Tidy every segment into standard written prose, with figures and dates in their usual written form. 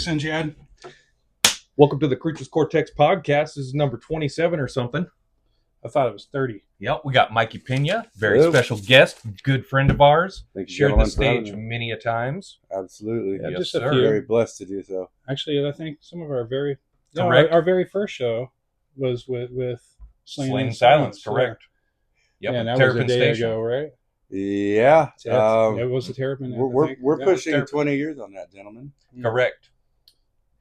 in, Chad. Welcome to the Cortex podcast. This is number 27 or something. I thought it was 30. Yep, we got Mikey Peña, very special guest, good friend of ours. Thank you, Shared the stage many a times. Absolutely. Yeah, Yes, just a sir. few. Very blessed to do so. Actually, I think some of our very Correct. our very first show was with Slaying Silence, Yeah. correct. Yep, Yeah, and that was Terrapin a day Station. ago, right? Yeah. It was the Terrapin. We're Yeah. pushing Terrapin. 20 years on that, gentlemen. Correct.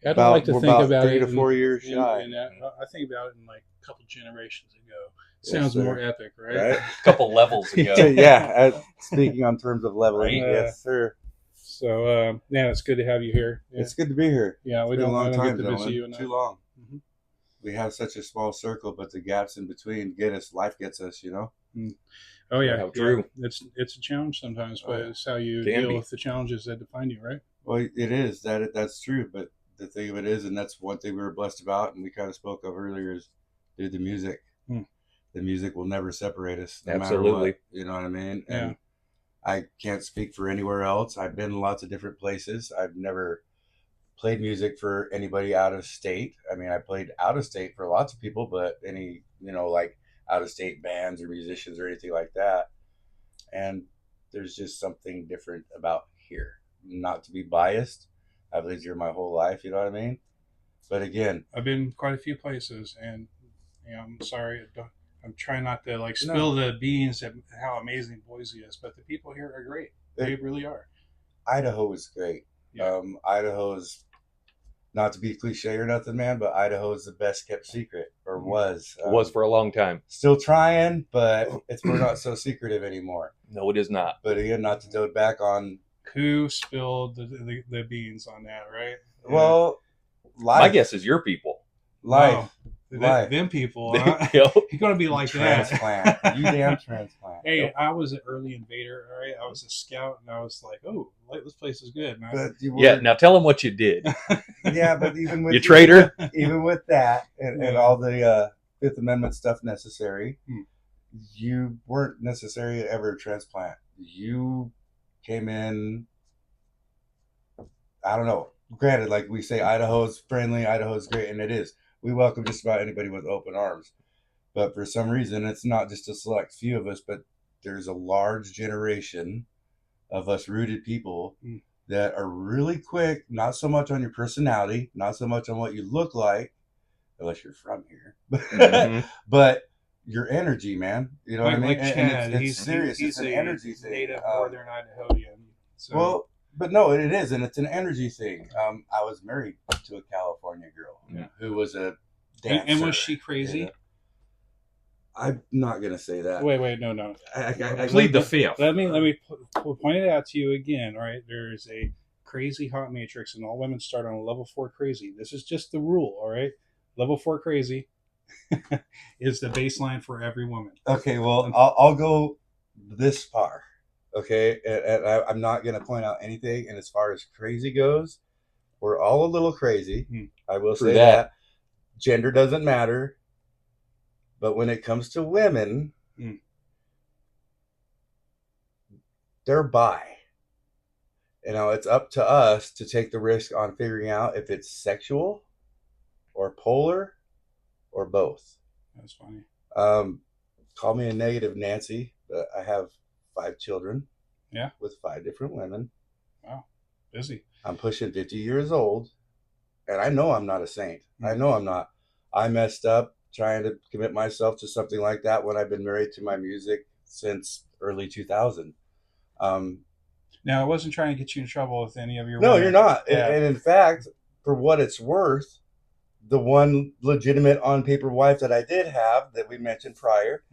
I don't like to We're think about 3 it to 4 years shy. I think about it in like a couple generations ago. Yes, Sounds sir. more epic, right? Right? A couple levels ago. Yeah. Speaking on terms of leveling, Right. yes, sir. So yeah, it's good to have you here. Yeah, It's good to be here. yeah we It's been don't, a long I don't time, get to visit gentlemen. you enough. Too long. Mhm. We have such a small circle, but the gaps in between life gets us, you know? Oh yeah, Yeah, true. It's a challenge sometimes, but it's how you Can deal be. with the challenges that define you, right? Well, it is. That's true, but the thing of it is, and that's one thing we were blessed about, and we kind of spoke of earlier, is, dude, the music. The music will never separate us, no Absolutely. matter what. You know what I mean? Yeah. And I can't speak for anywhere else. I've been in lots of different places. I've never played music for anybody out of state. I mean, I played out of state for lots of people, but like out of state bands or musicians or anything like that. And there's just something different about here. Not to be biased. I've lived here my whole life, you know what I mean? But again, I've been quite a few places, and I'm sorry, I'm trying not to spill the beans at how amazing Boise is, but the people here are great. They really are. Idaho is great. Yeah. Idaho's, not to be cliche or nothing, man, but Idaho is the best kept secret, or was. It was for a long time. Still trying, but we're not so secretive anymore. No, it is not. But again, not to dote back on. Who spilled the beans on that, right? Well, life. My guess is your people. Life. Wow. Life. Them people, huh? Yep. You're going to be like Transplant. that. You damn transplant. Hey, I was an early invader, all right? I was a scout, and I was like, oh, this place is good, man. But you Yeah, were- now tell them what you did. yeah, but even with You traitor. even with that and all the Fifth Amendment stuff necessary, you weren't necessarily ever a transplant. You came in, I don't know. Granted, like we say, Idaho's friendly, Idaho's great, and it is. We welcome just about anybody with open arms. But for some reason, it's not just a select few of us, but there's a large generation of us rooted people that are really quick, not so much on your personality, not so much on what you look like, unless you're from here, but your energy, man. You know what I mean? Like Chad, and it's he's serious. He's It's an a energy thing. native northern Idahoan. So. Well, but no, it is, and it's an energy thing. I was married to a California girl who was a dancer. And was she crazy? Yeah. I'm not gonna say that. Wait, no. I Plead the fifth. Let me point it out to you again. All right, there's a crazy hot matrix, and all women start on a level 4 crazy. This is just the rule. All right, level 4 crazy is the baseline for every woman. Okay, well, I'll go this far. Okay, and I'm not gonna point out anything. And as far as crazy goes, we're all a little crazy. I will say that. Gender doesn't matter. But when it comes to women, they're bi. You know, it's up to us to take the risk on figuring out if it's sexual or polar or both. That's funny. Call me a negative Nancy, but I have 5 children. Yeah. With 5 different women. Wow. Busy. I'm pushing 50 years old, and I know I'm not a saint. I know I'm not. I messed up trying to commit myself to something like that when I've been married to my music since early 2000. Now, I wasn't trying to get you in trouble with any of your No, women. you're not. Yeah. And in fact, for what it's worth, the one legitimate on-paper wife that I did have that we mentioned prior,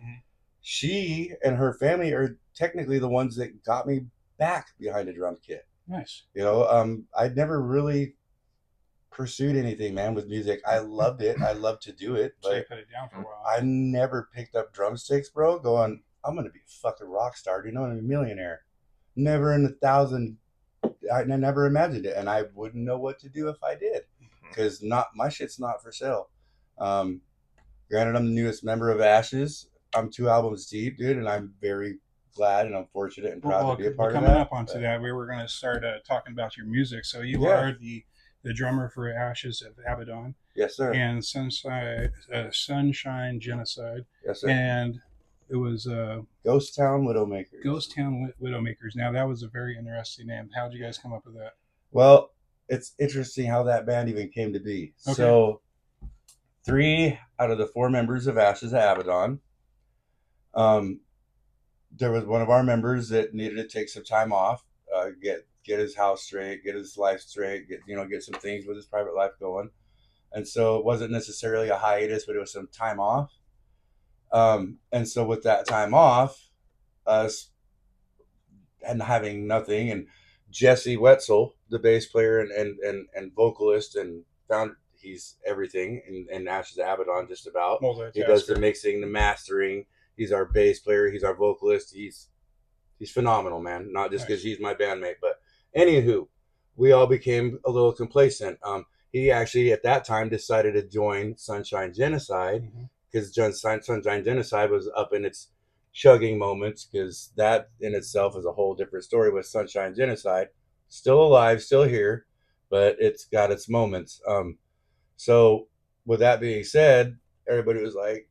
she and her family are technically the ones that got me back behind a drum kit. Nice. You know, I'd never really pursued anything, man, with music. I loved it. I loved to do it. So you But put it down for a while. I never picked up drumsticks, bro, going, I'm going to be a fucking rock star. You know, I'm a millionaire. Never in 1,000. I never imagined it. And I wouldn't know what to do if I did. Because my shit's not for sale. Granted, I'm the newest member of Ashes. I'm 2 albums deep, dude, and I'm very glad and I'm fortunate and proud to be a part of that. Coming up onto that, we were going to start talking about your music. So you are the the drummer for Ashes of Abaddon, Yes, sir. and Sunshine Genocide, Yes, sir. and it was Ghost Town Widowmakers. Ghost Town Widowmakers. Now that was a very interesting name. How did you guys come up with that? Well, it's interesting how that band even came to be. Okay. So 3 out of the 4 members of Ashes of Abaddon, there was one of our members that needed to take some time off, get his house straight, get his life straight, get some things with his private life going. And so it wasn't necessarily a hiatus, but it was some time off. And so with that time off, us and having nothing, and Jesse Wetzel, the bass player and vocalist, and he's everything in Ashes of Abaddon, just about. He does the mixing, the mastering. He's our bass player. He's our vocalist. He's phenomenal, man. Not just because he's my bandmate, but anywho, we all became a little complacent. He actually at that time decided to join Sunshine Genocide because Sunshine Genocide was up in its chugging moments, because that in itself is a whole different story with Sunshine Genocide. Still alive, still here, but it's got its moments. So with that being said, everybody was like,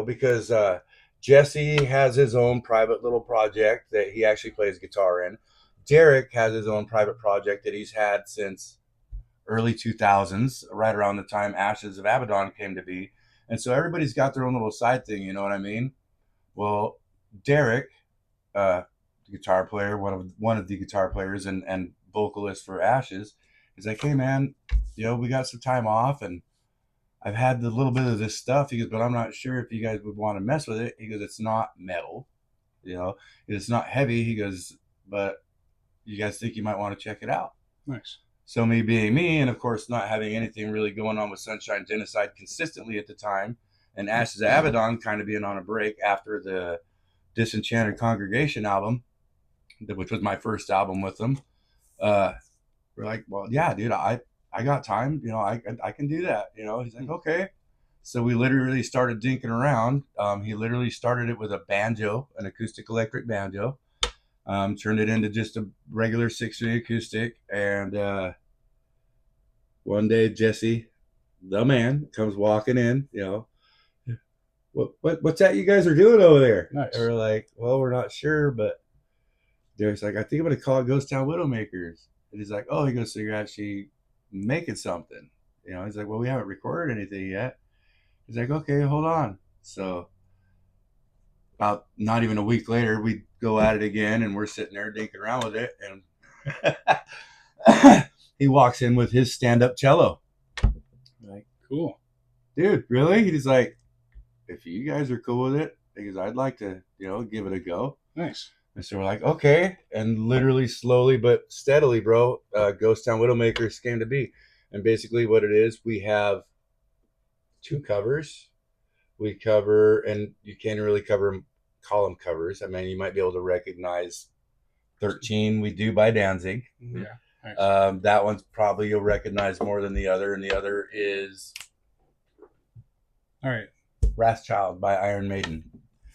because Jesse has his own private little project that he actually plays guitar in. Derek has his own private project that he's had since early 2000s, right around the time Ashes of Abaddon came to be. And so everybody's got their own little side thing, you know what I mean? Well, Derek, the guitar player, one of the guitar players and vocalist for Ashes, is like, hey man, we got some time off and I've had the little bit of this stuff. He goes, but I'm not sure if you guys would want to mess with it. He goes, it's not metal, it's not heavy. He goes, but you guys think you might want to check it out. Nice. So me being me, and of course not having anything really going on with Sunshine Genocide consistently at the time, and Ashes of Abaddon kind of being on a break after the Disenchanted Congregation album, which was my first album with them, we're like, well, yeah, dude, I got time, I can do that, He's like, okay. So we literally started dinking around. He literally started it with a banjo, an acoustic electric banjo, turned it into just a regular 6-string acoustic, and one day Jesse, the man, comes walking in, what's that you guys are doing over there? Nice. And we're like, well, we're not sure, but Derek's like, I think I'm going to call it Ghost Town Widowmakers. And he's like, oh, he goes, so you're actually making something. He's like, well, we haven't recorded anything yet. He's like, okay, hold on. So about not even a week later, we go at it again, and we're sitting there dinking around with it. And he walks in with his stand-up cello. I'm like, cool. Dude, really? He's like, if you guys are cool with it, because I'd like to, give it a go. Nice. And so we're like, okay. And literally slowly but steadily, bro, Ghost Town Widowmakers came to be. And basically what it is, we have 2 covers. We cover, and you can't really call them covers. I mean, you might be able to recognize 13 We Do by Danzig. Yeah. Nice. That one's probably you'll recognize more than the other. And the other is all right, Wrathchild by Iron Maiden.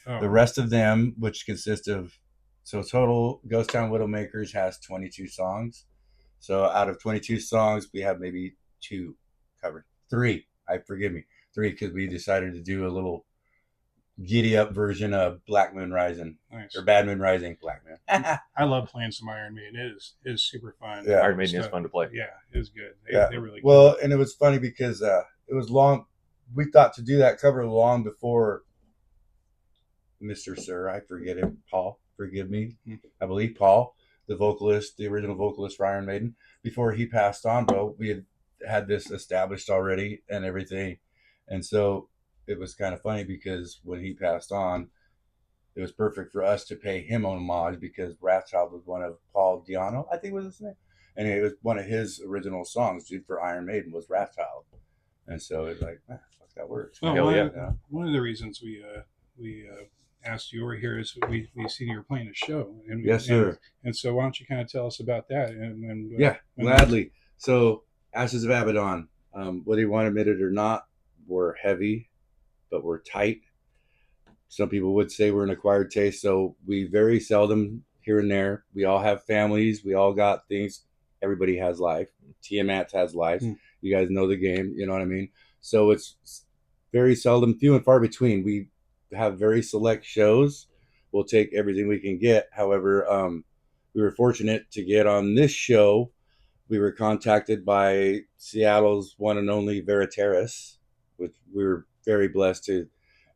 Oh. The rest of them, which consist of, so total Ghost Town Widowmakers has 22 songs. So out of 22 songs, we have maybe 2 covered. 3, forgive me, 3, because we decided to do a little giddy up version of Black Moon Rising. Nice. Or Bad Moon Rising, Black Moon. I love playing some Iron Maiden. It is super fun. Yeah. Iron Maiden is fun to play. Yeah, it was good. They're really good. Well, and it was funny because it was long. We thought to do that cover long before Mr. Sir, I forget him, Paul, forgive me. I believe Paul, the vocalist, the original vocalist for Iron Maiden, before he passed on, bro, we had this established already and everything. And so it was kind of funny because when he passed on, it was perfect for us to pay him homage because Wrathchild was one of Paul Di'Anno, I think was his name. And it was one of his original songs, dude, for Iron Maiden was Wrathchild. And so it's like, fuck, that works. Well, yeah. One of the reasons we asked you over here is we seen you were playing a show. And, Yes, sir. And so why don't you kind of tell us about that? And yeah, gladly. So Ashes of Abaddon, whether you want to admit it or not, we're heavy, but we're tight. Some people would say we're an acquired taste. So we very seldom here and there. We all have families. We all got things. Everybody has life. Tiamat has lives. Hmm. You guys know the game, you know what I mean? So it's very seldom, few and far between. We have very select shows. We'll take everything we can get. However, we were fortunate to get on this show. We were contacted by Seattle's one and only Veritaris, which we were very blessed to,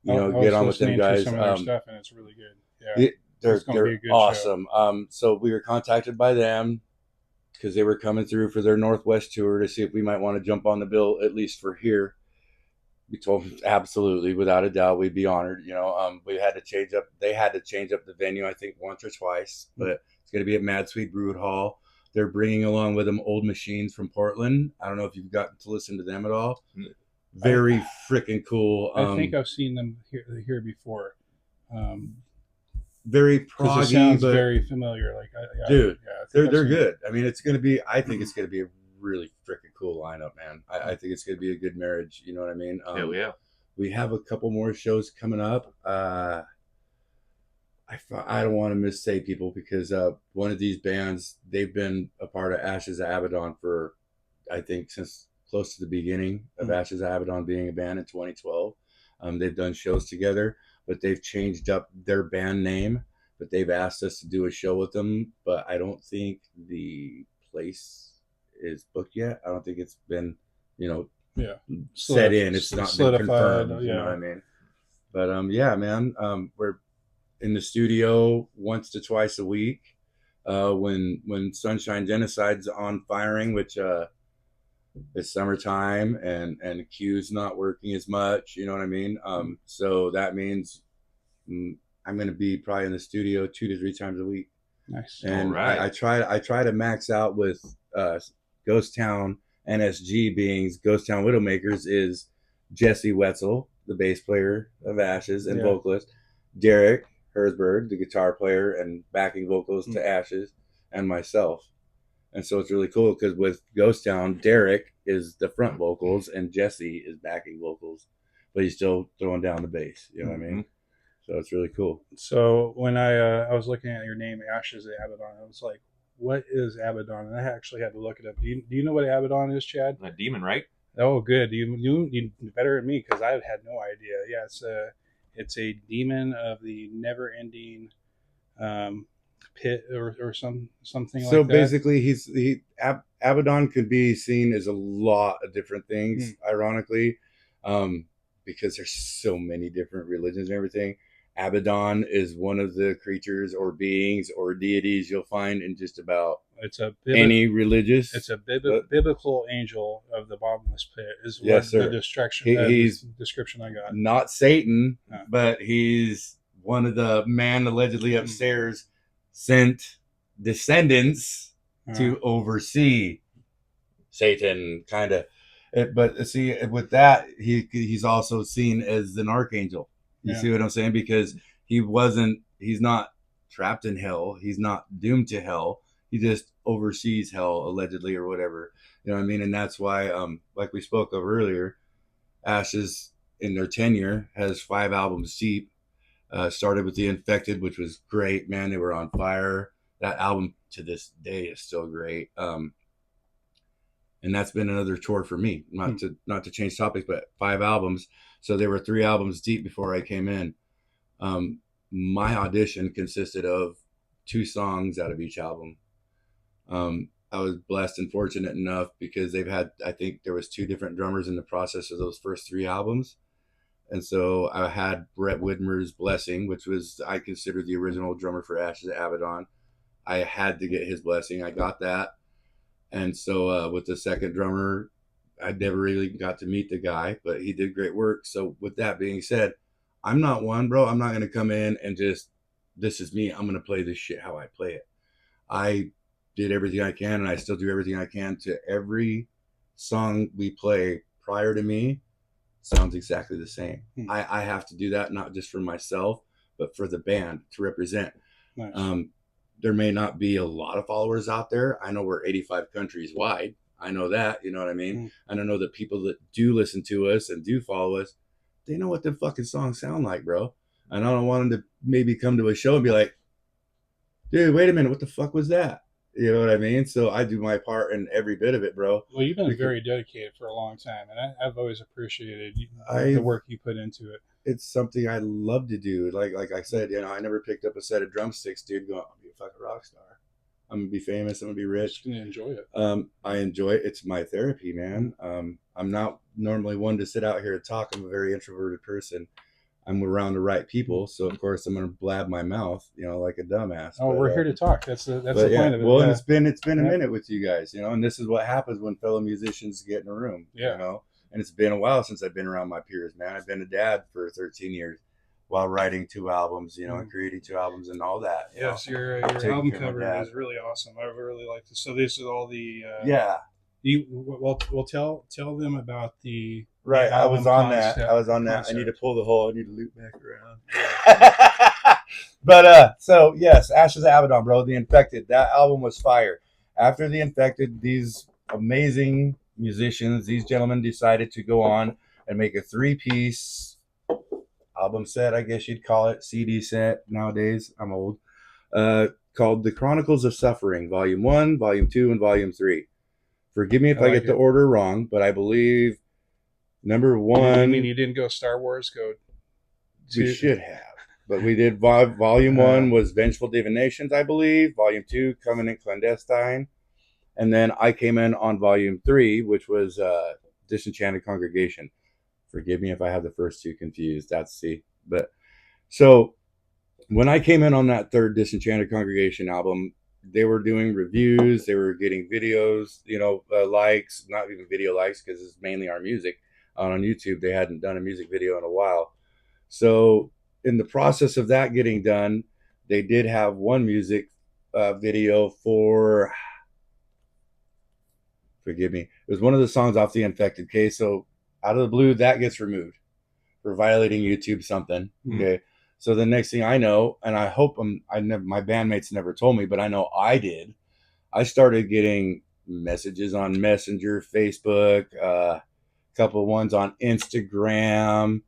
I get was on with them listening to guys. some of their stuff, and it's really good. Yeah, it's going to be a good awesome. So we were contacted by them because they were coming through for their Northwest tour to see if we might want to jump on the bill, at least for here. We told them absolutely, without a doubt, we'd be honored. We had to change up. They had to change up the venue, I think, once or twice, but it's going to be at Mad Sweet Brood Hall. They're bringing along with them Old Machines from Portland. I don't know if you've gotten to listen to them at all. Very freaking cool. I think I've seen them here before. Very Because it proggy, sounds but very familiar. Like, dude, I think they're good. I mean, it's going to be. I think it's going to be a really freaking cool lineup, man. I think it's going to be a good marriage. You know what I mean? Hell yeah. We have a couple more shows coming up. I don't want to missay people because one of these bands, they've been a part of Ashes of Abaddon for, I think, since close to the beginning of Ashes of Abaddon being a band in 2012. They've done shows together, but they've changed up their band name. But they've asked us to do a show with them, but I don't think the place is booked yet. I don't think it's been, set in. It's not been confirmed. You know what I mean? But yeah, man, we're in the studio once to twice a week. When Sunshine Genocide's on firing, which it's summertime and Q's not working as much. You know what I mean? So that means I'm going to be probably in the studio 2 to 3 times a week. Nice. And right. I try to max out with Ghost Town NSG beings. Ghost Town Widowmakers is Jesse Wetzel, the bass player of Ashes and vocalist, Derek Herzberg, the guitar player and backing vocals to Ashes, and myself. And so it's really cool because with Ghost Town, Derek is the front vocals and Jesse is backing vocals, but he's still throwing down the bass. You know what I mean? So it's really cool. So when I was looking at your name, Ashes of Abaddon, I was like, what is Abaddon? And I actually had to look it up. Do you know what Abaddon is, Chad? A demon, right? Oh, good. You better than me because I had no idea. Yeah, it's a demon of the never-ending pit or something like that. So basically, Abaddon could be seen as a lot of different things, ironically, because there's so many different religions and everything. Abaddon is one of the creatures or beings or deities you'll find in just about any religious. It's a biblical angel of the bottomless pit. Is yes, what sir. The description I got. Not Satan, but he's one of the man allegedly upstairs sent descendants to oversee Satan, kind of. But see, with that, he's also seen as an archangel. You see what I'm saying? Because he's not trapped in hell. He's not doomed to hell. He just oversees hell, allegedly, or whatever. You know what I mean? And that's why, like we spoke of earlier, Ashes in their tenure has 5 albums deep. Started with The Infected, which was great, man. They were on fire. That album to this day is still great. And that's been another tour for me. Not to change topics, but 5 albums. So there were 3 albums deep before I came in. My audition consisted of 2 songs out of each album. I was blessed and fortunate enough because I think there was 2 different drummers in the process of those first 3 albums. And so I had Brett Widmer's blessing, which was, I consider the original drummer for Ashes of Abaddon. I had to get his blessing. I got that. And so with the second drummer, I never really got to meet the guy, but he did great work. So with that being said, I'm not one, bro. I'm not going to come in and just, this is me. I'm going to play this shit how I play it. I did everything I can, and I still do everything I can to every song we play prior to me sounds exactly the same. I have to do that, not just for myself, but for the band to represent. Nice. There may not be a lot of followers out there. I know we're 85 countries wide. I know that, you know what I mean? And I know that people that do listen to us and do follow us, they know what the fucking songs sound like, bro. And I don't want them to maybe come to a show and be like, dude, wait a minute, what the fuck was that? You know what I mean? So I do my part in every bit of it, bro. Well, you've been Because very dedicated for a long time, and I've always appreciated the I've work you put into it. it's something I love to do. Like I said, I never picked up a set of drumsticks, dude. Going, I'll be a fucking rock star. I'm gonna be famous. I'm gonna be I'm rich. just gonna enjoy it. I enjoy it. It's my therapy, man. I'm not normally one to sit out here and talk. I'm a very introverted person. I'm around the right people, so of course I'm gonna blab my mouth, like a dumbass. Oh, But, we're here to talk. That's the but point of it. well, Yeah. and it's been a Yeah. minute with you guys, and this is what happens when fellow musicians get in a room, Yeah. And it's been a while since I've been around my peers, man. I've been a dad for 13 years while writing 2 albums, and creating 2 albums and all that. Yes, your Taking album care of my cover dad. is really awesome. I really like this. So this is all the Yeah, Well, tell them about the right. I was album on that. concept- I was on that. I concept. need to pull the hole. I need to loop back around. But so yes, Ashes of Abaddon, bro. The Infected. That album was fire. After The Infected, these amazing musicians, these gentlemen decided to go on and make a 3-piece album set, I guess you'd call it, CD set nowadays. I'm old. Called The Chronicles of Suffering, Volume 1, Volume 2, and Volume 3. Forgive me if I get the order wrong, but I believe number 1. You mean you didn't go Star Wars? Go. We should have. But we did Volume 1 was Vengeful Divinations, I believe. Volume 2, Covenant Clandestine. And then I came in on Volume 3, which was Disenchanted Congregation. Forgive me if I have the first 2 confused. But so when I came in on that third Disenchanted Congregation album, they were doing reviews. They were getting videos, likes, not even video likes because it's mainly our music on YouTube. They hadn't done a music video in a while. So in the process of that getting done, they did have one music video for, forgive me, it was one of the songs off The Infected case. So out of the blue, that gets removed for violating YouTube something. Okay. So the next thing I know, and I hope my bandmates never told me, but I know I did. I started getting messages on Messenger, Facebook, a couple ones on Instagram,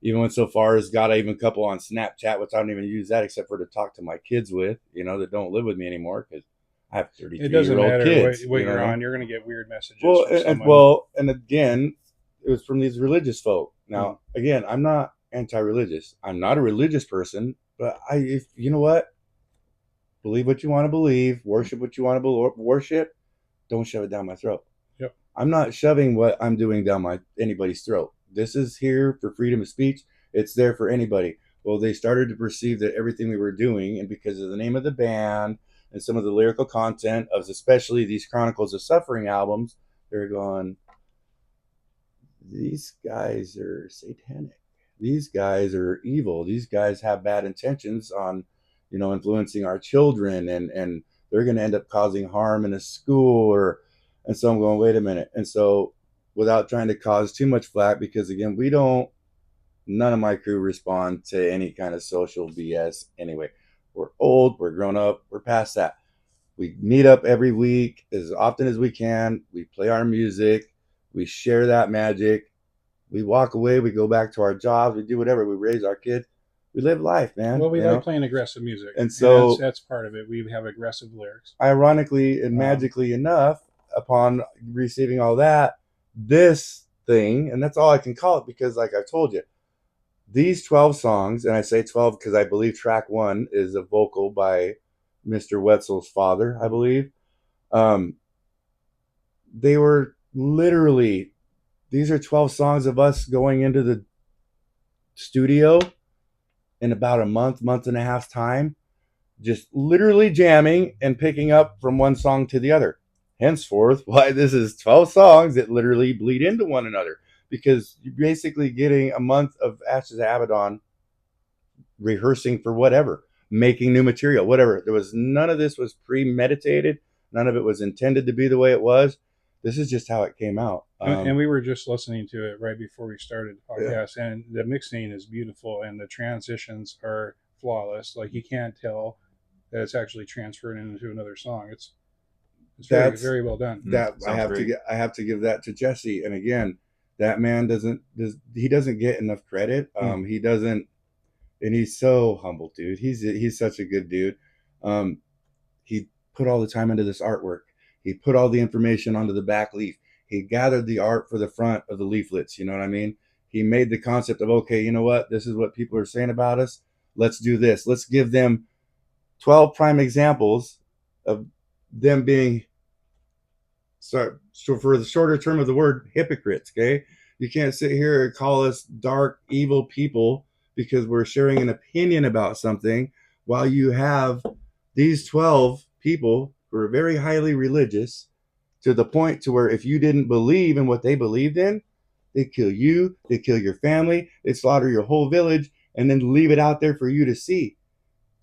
even went so far as got even a couple on Snapchat, which I don't even use that except for to talk to my kids with, that don't live with me anymore because I have 33-year-old kids. It doesn't matter what you're on. You're going to get weird messages. And again, it was from these religious folk. Now, again, I'm not anti-religious. I'm not a religious person, but you know what? Believe what you want to believe, worship what you want to worship. Don't shove it down my throat. Yep. I'm not shoving what I'm doing down anybody's throat. This is here for freedom of speech. It's there for anybody. Well, they started to perceive that everything we were doing, and because of the name of the band and some of the lyrical content of especially these Chronicles of Suffering albums, they're going, these guys are satanic. These guys are evil. These guys have bad intentions on, influencing our children, and they're going to end up causing harm in a school and so I'm going, wait a minute. And so without trying to cause too much flack, because again, none of my crew respond to any kind of social BS anyway. We're old, we're grown up, we're past that. We meet up every week as often as we can. We play our music. We share that magic. We walk away. We go back to our jobs. We do whatever. We raise our kids. We live life, man. Well, we like playing aggressive music. And so that's part of it. We have aggressive lyrics. Ironically and magically enough, upon receiving all that, this thing, and that's all I can call it because like I told you, these 12 songs, and I say 12 because I believe track 1 is a vocal by Mr. Wetzel's father, I believe. They were literally, these are 12 songs of us going into the studio in about a month and a half time, just literally jamming and picking up from one song to the other. Henceforth, why this is 12 songs that literally bleed into one another, because you're basically getting a month of Ashes of Abaddon rehearsing for whatever, making new material, whatever. None of this was premeditated. None of it was intended to be the way it was. This is just how it came out. And we were just listening to it right before we started the podcast, and the mixing is beautiful, and the transitions are flawless. Like you can't tell that it's actually transferred into another song. It's very, very well done. I have to give that to Jesse. And again, that man doesn't get enough credit. He doesn't, and he's so humble, dude. He's such a good dude. He put all the time into this artwork. He put all the information onto the back leaf. He gathered the art for the front of the leaflets. You know what I mean? He made the concept of, okay, you know what? This is what people are saying about us. Let's do this. Let's give them 12 prime examples of them being, so for the shorter term of the word, hypocrites, okay? You can't sit here and call us dark, evil people because we're sharing an opinion about something while you have these 12 people who are very highly religious to the point to where if you didn't believe in what they believed in, they'd kill you, they'd kill your family, they'd slaughter your whole village, and then leave it out there for you to see.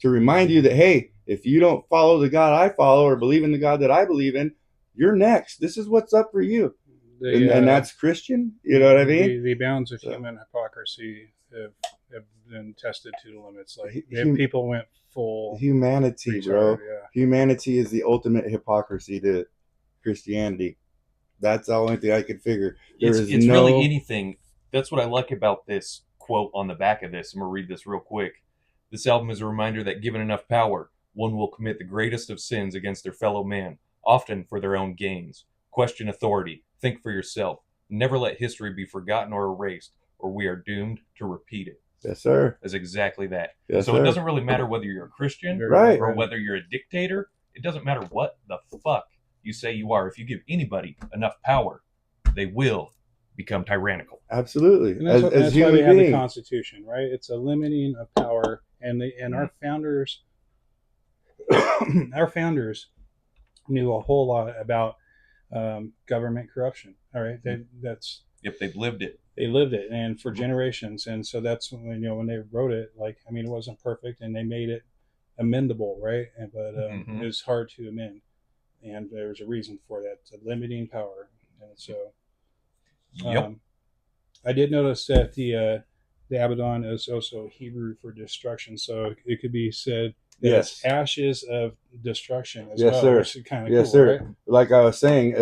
To remind you that, hey, if you don't follow the God I follow or believe in the God that I believe in, you're next. This is what's up for you. And that's Christian. You know what I mean? The bounds of human hypocrisy have been tested to the limits. Like if people went full humanity, bro. Yeah. Humanity is the ultimate hypocrisy to Christianity. That's the only thing I could figure. It's really anything. That's what I like about this quote on the back of this. I'm going to read this real quick. This album is a reminder that given enough power, one will commit the greatest of sins against their fellow man, often for their own gains. Question authority. Think for yourself. Never let history be forgotten or erased, or we are doomed to repeat it. Yes, sir. That's exactly that. Yes, so sir. It doesn't really matter whether you're a Christian right. or whether you're a dictator. It doesn't matter what the fuck you say you are. If you give anybody enough power, they will become tyrannical. Absolutely. And that's why we have the Constitution, right? It's a limiting of power, and our founders, knew a whole lot about government corruption. All right, they've lived it. They lived it, and for generations, and so that's when when they wrote it. Like, I mean, it wasn't perfect, and they made it amendable, right? But it was hard to amend, and there was a reason for that. It's a limiting power, and so. Yep. I did notice that the Abaddon is also Hebrew for destruction, so it could be said that it's ashes of destruction as well. Sir. Which is kind of yes, cool, sir. Right? Like I was saying,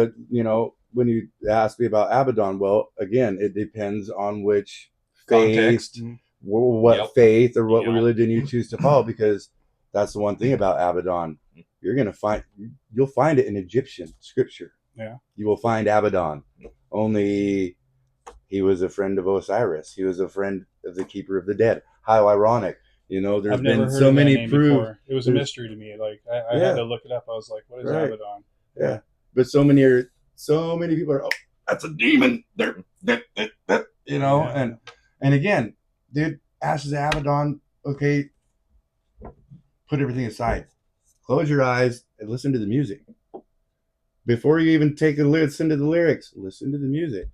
when you asked me about Abaddon, well, again, it depends on which context, faith, what faith or what religion you choose to follow, because that's the one thing about Abaddon. You'll find it in Egyptian scripture. Yeah. You will find Abaddon. Only he was a friend of Osiris. He was a friend of the keeper of the dead. How ironic. There's I've been never heard so of many that name proofs. before. It was a mystery to me. Like I had to look it up. I was like, what is Abaddon? Yeah. But so many people are, that's a demon. And again, dude, ashes of Abaddon, okay, put everything aside. Close your eyes and listen to the music. Before you even take a listen to the lyrics, listen to the music.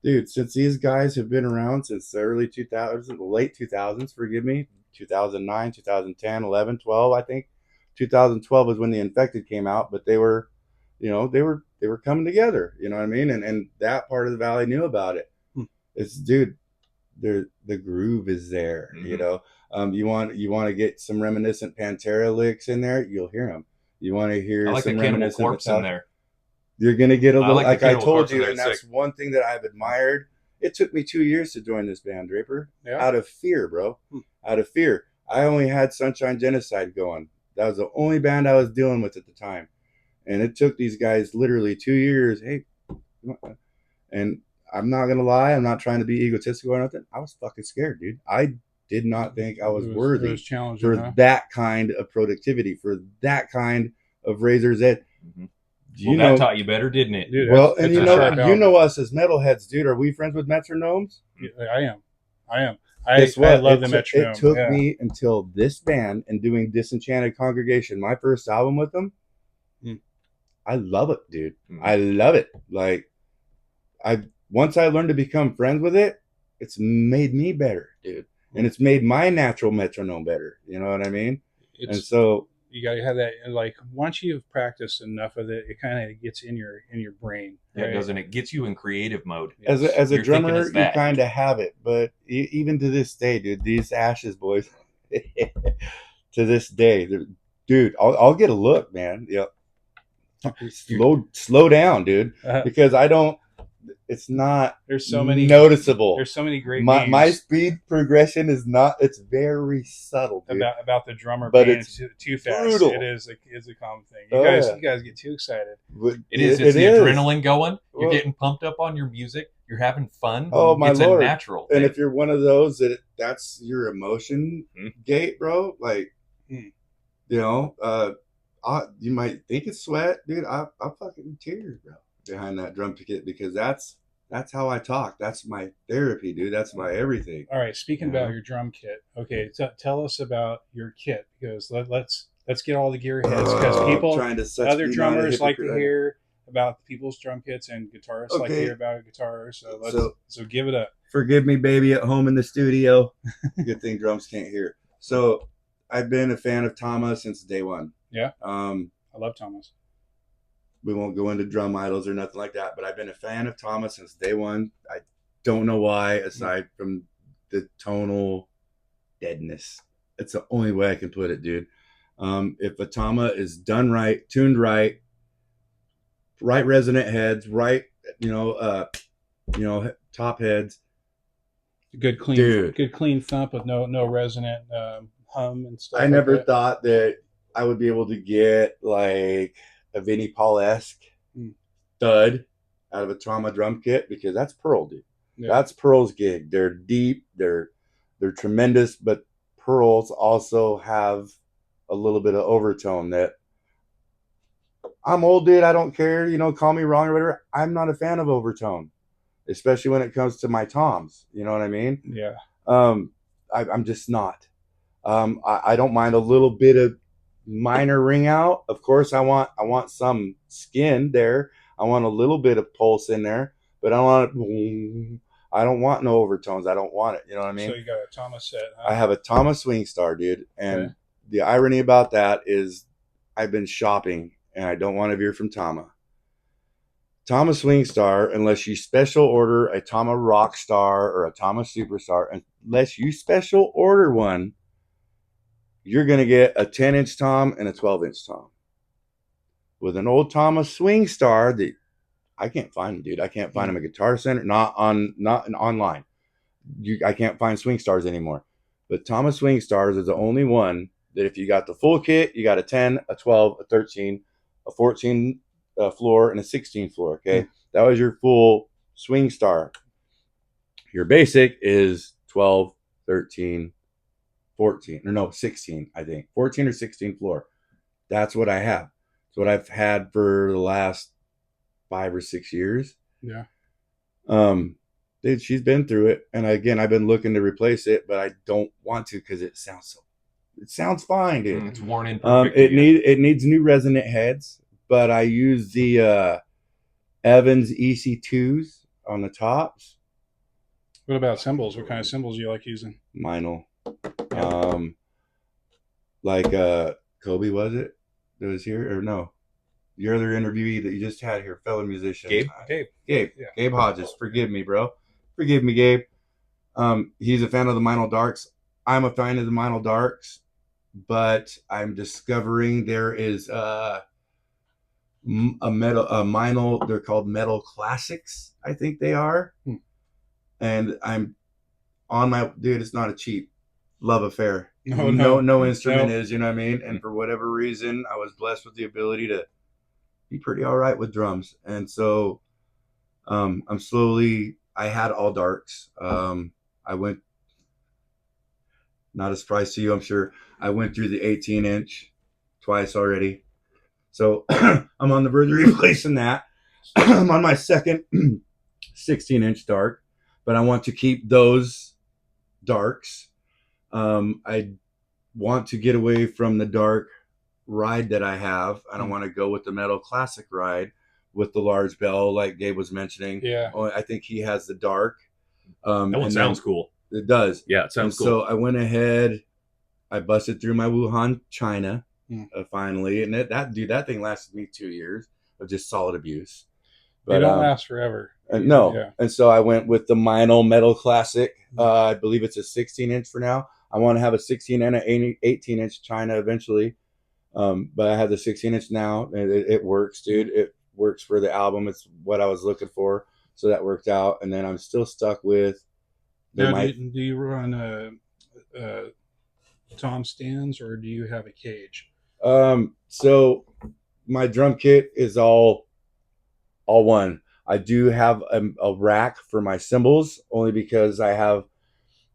Dude, since these guys have been around since the early 2000s, late 2000s, forgive me, 2009, 2010, 11, 12, I think. 2012 is when The Infected came out, but they were coming together, you know what I mean? And that part of the valley knew about it. It's, dude, the groove is there, You want to get some reminiscent Pantera licks in there, you'll hear them. You want to hear some reminiscent Corpse in there. You're going to get a little, like I told you, and that's one thing that I've admired. It took me 2 years to join this band, Draper. Yeah. Out of fear, bro. Out of fear. I only had Sunshine Genocide going. That was the only band I was dealing with at the time. And it took these guys literally 2 years. Hey, and I'm not going to lie. I'm not trying to be egotistical or nothing. I was fucking scared, dude. I did not think I was worthy for that kind of productivity, for that kind of razor's edge. That taught you better, didn't it? Dude, well, and you know us as metalheads, dude. Are we friends with metronomes? I am. I love the metronome. It took me until this band and doing Disenchanted Congregation, my first album with them. I love it, dude. I love it. Like, once I learned to become friends with it, it's made me better, dude. And it's made my natural metronome better. You know what I mean? And so you gotta have that. Like, once you've practiced enough of it, it kind of gets in your brain. Right? Yeah, doesn't it? Gets you in creative mode. As a drummer, you kind of have it, but even to this day, dude, these Ashes boys, to this day, dude, I'll get a look, man. Yep. Slow down, dude, because I don't it's not There's so many noticeable. There's so many great My memes speed progression is not. It's very subtle, dude. about the drummer But being it's too fast. brutal. It is a common thing. Yeah. You guys get too excited. It is. It's the adrenaline going. You're Well, getting pumped up on your music. You're having fun. Oh my it's lord! a natural And thing. if you're one of those that's your emotion gate, bro. Like, you know, you might think it's sweat, dude. I fucking tears, bro, behind that drum kit because that's how I talk. That's my therapy, dude. That's my everything. All right. Speaking about your drum kit, okay, tell us about your kit because let's get all the gear heads because other drummers like to hear about people's drum kits and guitarists like to hear about guitars. So give it up. Forgive me, baby, at home in the studio. Good thing drums can't hear. So I've been a fan of Tama since day one. Yeah. I love Thomas. We won't go into drum idols or nothing like that, but I've been a fan of Tama since day one. I don't know why, aside from the tonal deadness. It's the only way I can put it, dude. If a Tama is done right, tuned right, right resonant heads, right, top heads. Good clean thump with no resonant hum and stuff. I never thought that I would be able to get like a Vinnie Paul-esque thud out of a Tama drum kit because that's Pearl, dude. Yeah. That's Pearl's gig. They're deep, they're tremendous, but Pearls also have a little bit of overtone that I'm old, dude. I don't care. Call me wrong or whatever. I'm not a fan of overtone, especially when it comes to my toms. You know what I mean? Yeah. I'm just not. I don't mind a little bit of minor ring out. Of course, I want some skin there. I want a little bit of pulse in there, but I don't want no overtones. I don't want it. You know what I mean? So you got a Tama set. Huh? I have a Tama Swing Star, dude. And the irony about that is I've been shopping and I don't want to veer from Tama. Tama Swing Star, unless you special order a Tama Rock Star or a Tama Superstar, unless you special order one, you're going to get a 10-inch tom and a 12-inch tom. With an old Tama Swing Star, I can't find them, dude. I can't find them at Guitar Center, not online. I can't find Swing Stars anymore. But Tama Swing Stars is the only one that if you got the full kit, you got a 10, a 12, a 13, a 14 floor, and a 16 floor, okay? That was your full Swing Star. Your basic is 12, 13, 14, or no, 16, I think. 14 or 16 floor. That's what I have. It's what I've had for the last 5 or 6 years. Yeah. Dude, she's been through it. And again, I've been looking to replace it, but I don't want to because it sounds fine, dude. It's worn in perfectly. It needs new resonant heads, but I use the Evans EC2s on the tops. What about cymbals? What kind of cymbals do you like using? Minel. Like Kobe, was it? That was here? Or no? Your other interviewee that you just had here, fellow musician. Gabe. Yeah. Gabe Hodges. Forgive me, bro. Forgive me, Gabe. He's a fan of the Minel Darks. I'm a fan of the Minel Darks, but I'm discovering there is a Minel. They're called Metal Classics, I think they are. And I'm on my dude. It's not a cheap love affair. No instrument is. You know what I mean? And for whatever reason, I was blessed with the ability to be pretty all right with drums, and so I'm slowly. I had all darks. I went. Not a surprise to you, I'm sure. I went through the 18-inch twice already. So I'm on the verge of replacing that. I'm on my second 16-inch dark, but I want to keep those darks. I want to get away from the dark ride that I have. I don't want to go with the Metal Classic ride with the large bell like Gabe was mentioning. Yeah. I think he has the dark. That one sounds cool. It does. Yeah, it sounds cool. So I went ahead, I busted through my Wuhan China finally, and that thing lasted me 2 years of just solid abuse. But they don't last forever. No. Yeah. And so I went with the Minel Metal Classic. I believe it's a 16-inch for now. I want to have a 16 and an 18-inch China eventually. But I have the 16-inch now, and it works, dude. It works for the album. It's what I was looking for. so that worked out. And then I'm still stuck with Now, do you run tom stands or do you have a cage? So my drum kit is all one. I do have a rack for my cymbals, only because I have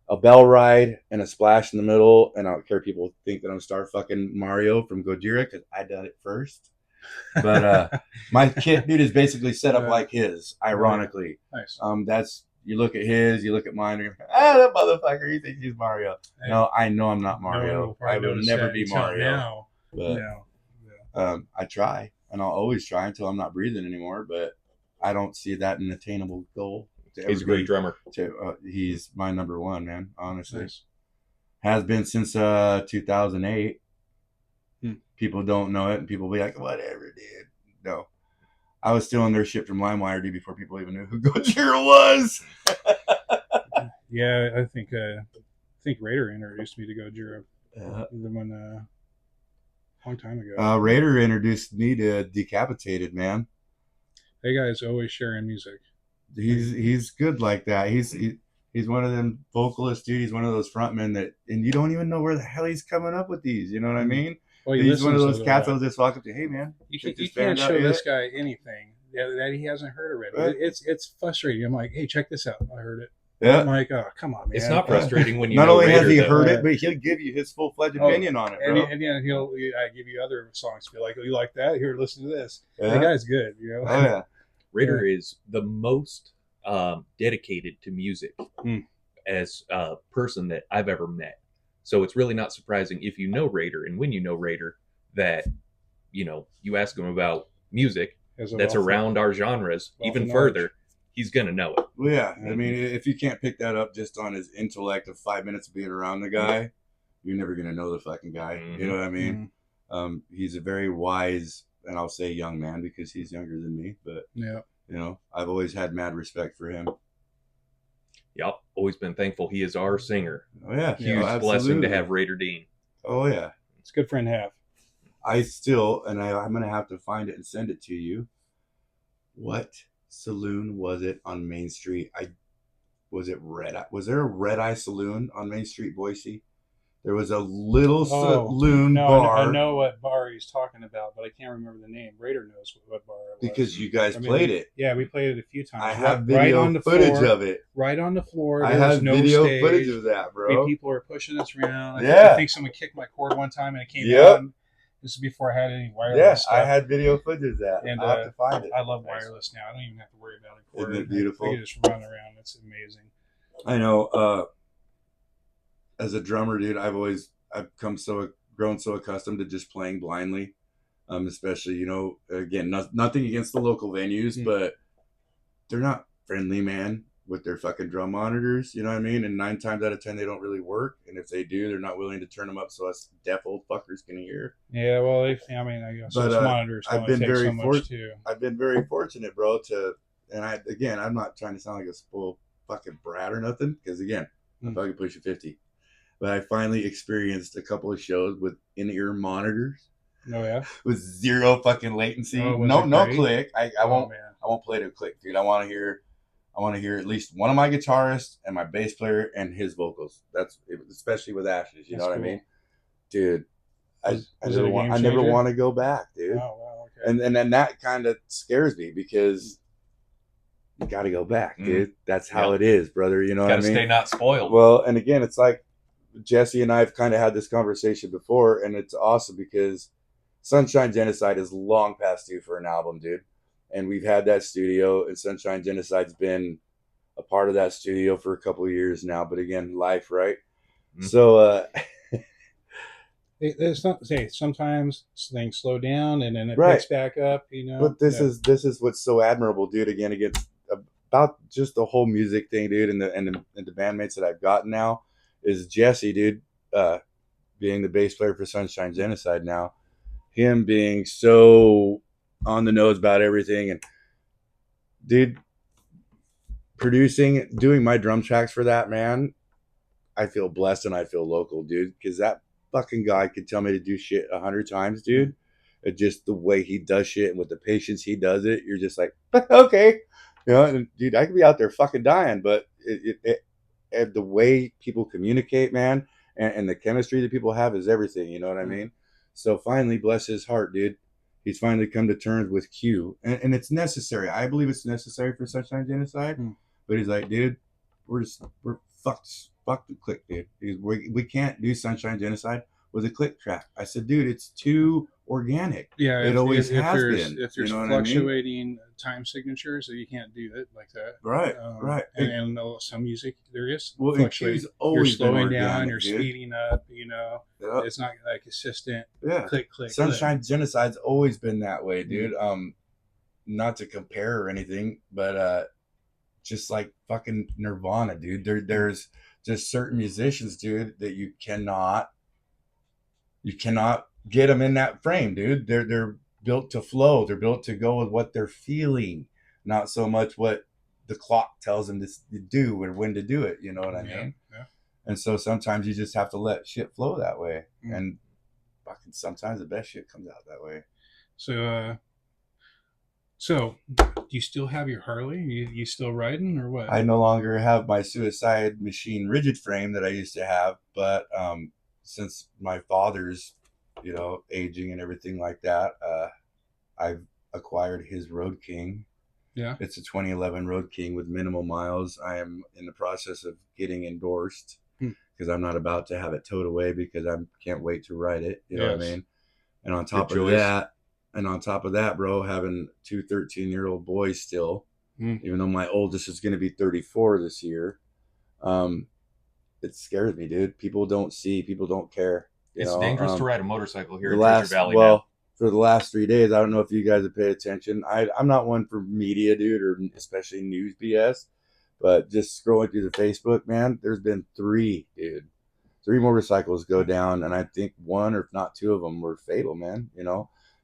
a bell ride and a splash in the middle, and I don't care if people think that I'm Star fucking Mario from Gojira because I done it first. But my kit, dude, is basically set up like his. Ironically, nice. That's, you look at his, you look at mine, and that motherfucker, he thinks he's Mario. Hey, no, I know I'm not Mario. I will never be Mario. Now, but I try, and I'll always try until I'm not breathing anymore. But I don't see that an attainable goal. He's a great drummer. He's my number one, man. Honestly, nice. Has been since 2008. People don't know it, and people be like, "Whatever, dude." No, I was stealing their shit from LimeWire, dude, before people even knew who Gojira was. Yeah, I think Raider introduced me to Gojira. When a long time ago. Raider introduced me to Decapitated, man. That guy's always sharing music. He's good like that. He's one of them vocalists, dude. He's one of those frontmen that, and you don't even know where the hell he's coming up with these. You know what I mean? Well, he's one of those cats that'll just walk up to, "Hey, man, you can't show this guy anything that he hasn't heard already." Right. It's frustrating. I'm like, "Hey, check this out. I heard it." Yeah. I'm like, "Oh, come on, man." It's not frustrating when you not know only Raider, has he heard it, but he'll give you his full-fledged opinion on it, bro. And then he'll give you other songs. Be like, "Oh, you like that? Here, listen to this." Yeah. The guy's good, you know. Oh yeah. Raider is the most dedicated to music as a person that I've ever met. So it's really not surprising if you know Raider, and when you know Raider, that you ask him about music that's around our genres even further, he's gonna know it. Well, yeah. I mean, if you can't pick that up just on his intellect of 5 minutes of being around the guy, you're never gonna know the fucking guy. Mm-hmm. You know what I mean? Mm-hmm. He's a very wise, and I'll say young man because he's younger than me, but yeah, I've always had mad respect for him. Yep, always been thankful he is our singer. Oh yeah, huge blessing to have Raider Dean. Oh yeah, it's a good friend to have. I still, and I'm gonna have to find it and send it to you. What saloon was it on Main Street? Was it Red Eye? Was there a Red Eye saloon on Main Street, Boise? There was a little saloon bar. I know what bar he's talking about, but I can't remember the name. Raider knows what bar it was. Because you guys played it. Yeah, we played it a few times. I have video footage of it. Right on the floor. I have video footage of that, bro. People are pushing us around. Yeah. I think someone kicked my cord one time and it came down. This is before I had any wireless stuff. I had video footage of that. And I'll have to find it. I love wireless now. I don't even have to worry about a cord. Isn't it beautiful? I can just run around. It's amazing. I know. As a drummer, dude, I've grown so accustomed to just playing blindly. Especially, again, nothing against the local venues, but they're not friendly, man, with their fucking drum monitors. You know what I mean? And 9 times out of 10, they don't really work. And if they do, they're not willing to turn them up so us deaf old fuckers can hear. Yeah, well, I guess those monitors I've been very so much too. I've been very fortunate, bro, I'm not trying to sound like a spoiled fucking brat or nothing, because again, I'm fucking pushing 50. But I finally experienced a couple of shows with in-ear monitors. Oh yeah, with zero fucking latency. No click. I won't play to click, dude. I want to hear at least one of my guitarists and my bass player and his vocals. That's especially with Ashes. You know what I mean, dude? I never want to go back, dude. Oh wow, okay. And then that kind of scares me because you got to go back, dude. That's how it is, brother. You know what I mean? Got to stay not spoiled. Well, and again, it's like Jesse and I have kind of had this conversation before, and it's awesome because Sunshine Genocide is long past due for an album, dude. And we've had that studio, and Sunshine Genocide's been a part of that studio for a couple of years now. But again, life, right? Mm-hmm. So it's not sometimes things slow down and then it picks back up, But this is what's so admirable, dude. Again, about just the whole music thing, dude, and the bandmates that I've gotten now is Jesse, dude, being the bass player for Sunshine Genocide now. Him being so on the nose about everything, and dude, doing my drum tracks for that, man, I feel blessed and I feel local, dude, because that fucking guy could tell me to do shit 100 times, dude. Just the way he does shit and with the patience he does it, you're just like, okay, and dude, I could be out there fucking dying, but and the way people communicate, man, and the chemistry that people have is everything. You know what I mean? So finally, bless his heart, dude. He's finally come to terms with Q, and it's necessary. I believe it's necessary for Sunshine Genocide. But he's like, dude, we're fucked the click, dude. We can't do Sunshine Genocide with a click track. I said, dude, it's too organic. Yeah, it always has there's, been. If there's you know fluctuating time signatures, you can't do it like that. Right, right. And some music there is fluctuating. You're slowing organic, down, you're dude. speeding up. You know, it's not like consistent. Click, click. Sunshine Genocide's always been that way, dude. Not to compare or anything, but just like fucking Nirvana, dude. There's just certain musicians, dude, that you cannot get them in that frame, dude. They're built to flow. They're built to go with what they're feeling, not so much what the clock tells them to do or when to do it. You know what I mean? Yeah. And so sometimes you just have to let shit flow that way, and fucking sometimes the best shit comes out that way. So, do you still have your Harley? You still riding or what? I no longer have my Suicide Machine rigid frame that I used to have, but since my father's, aging and everything like that, I've acquired his Road King. Yeah. It's a 2011 Road King with minimal miles. I am in the process of getting endorsed because I'm not about to have it towed away because I can't wait to ride it. You know what I mean? And on top of that, bro, having two 13-year-old boys still, even though my oldest is going to be 34 this year, it scares me, dude. People don't care. It's dangerous to ride a motorcycle here in Treasure Valley, man. Well, for the last 3 days, I don't know if you guys have paid attention. I'm not one for media, dude, or especially news BS, but just scrolling through the Facebook, man, there's been 3 motorcycles go down, and I think 1 or if not 2 of them were fatal, man.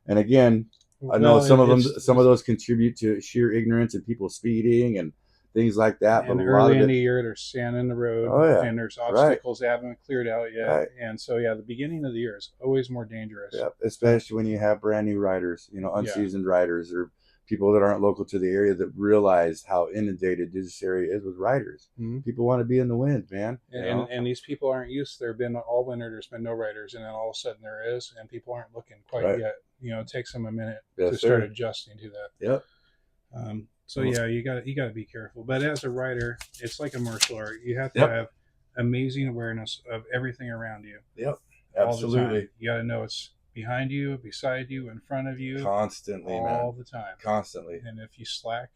And again, I know some of those contribute to sheer ignorance and people speeding and things like that. And but early in the year, there's sand in the road, and there's obstacles that haven't cleared out yet. And so, the beginning of the year is always more dangerous. Yeah, especially when you have brand new riders, unseasoned riders or people that aren't local to the area that realize how inundated this area is with riders. People want to be in the wind, man. And these people aren't used. There have been all winter, there's been no riders, and then all of a sudden there is, and people aren't looking quite yet. It takes them a minute to start adjusting to that. Yep. So you got to be careful. But as a rider, it's like a martial art. You have to have amazing awareness of everything around you. Yep. Absolutely. You got to know it's behind you, beside you, in front of you, constantly, all the time. Constantly. And if you slack,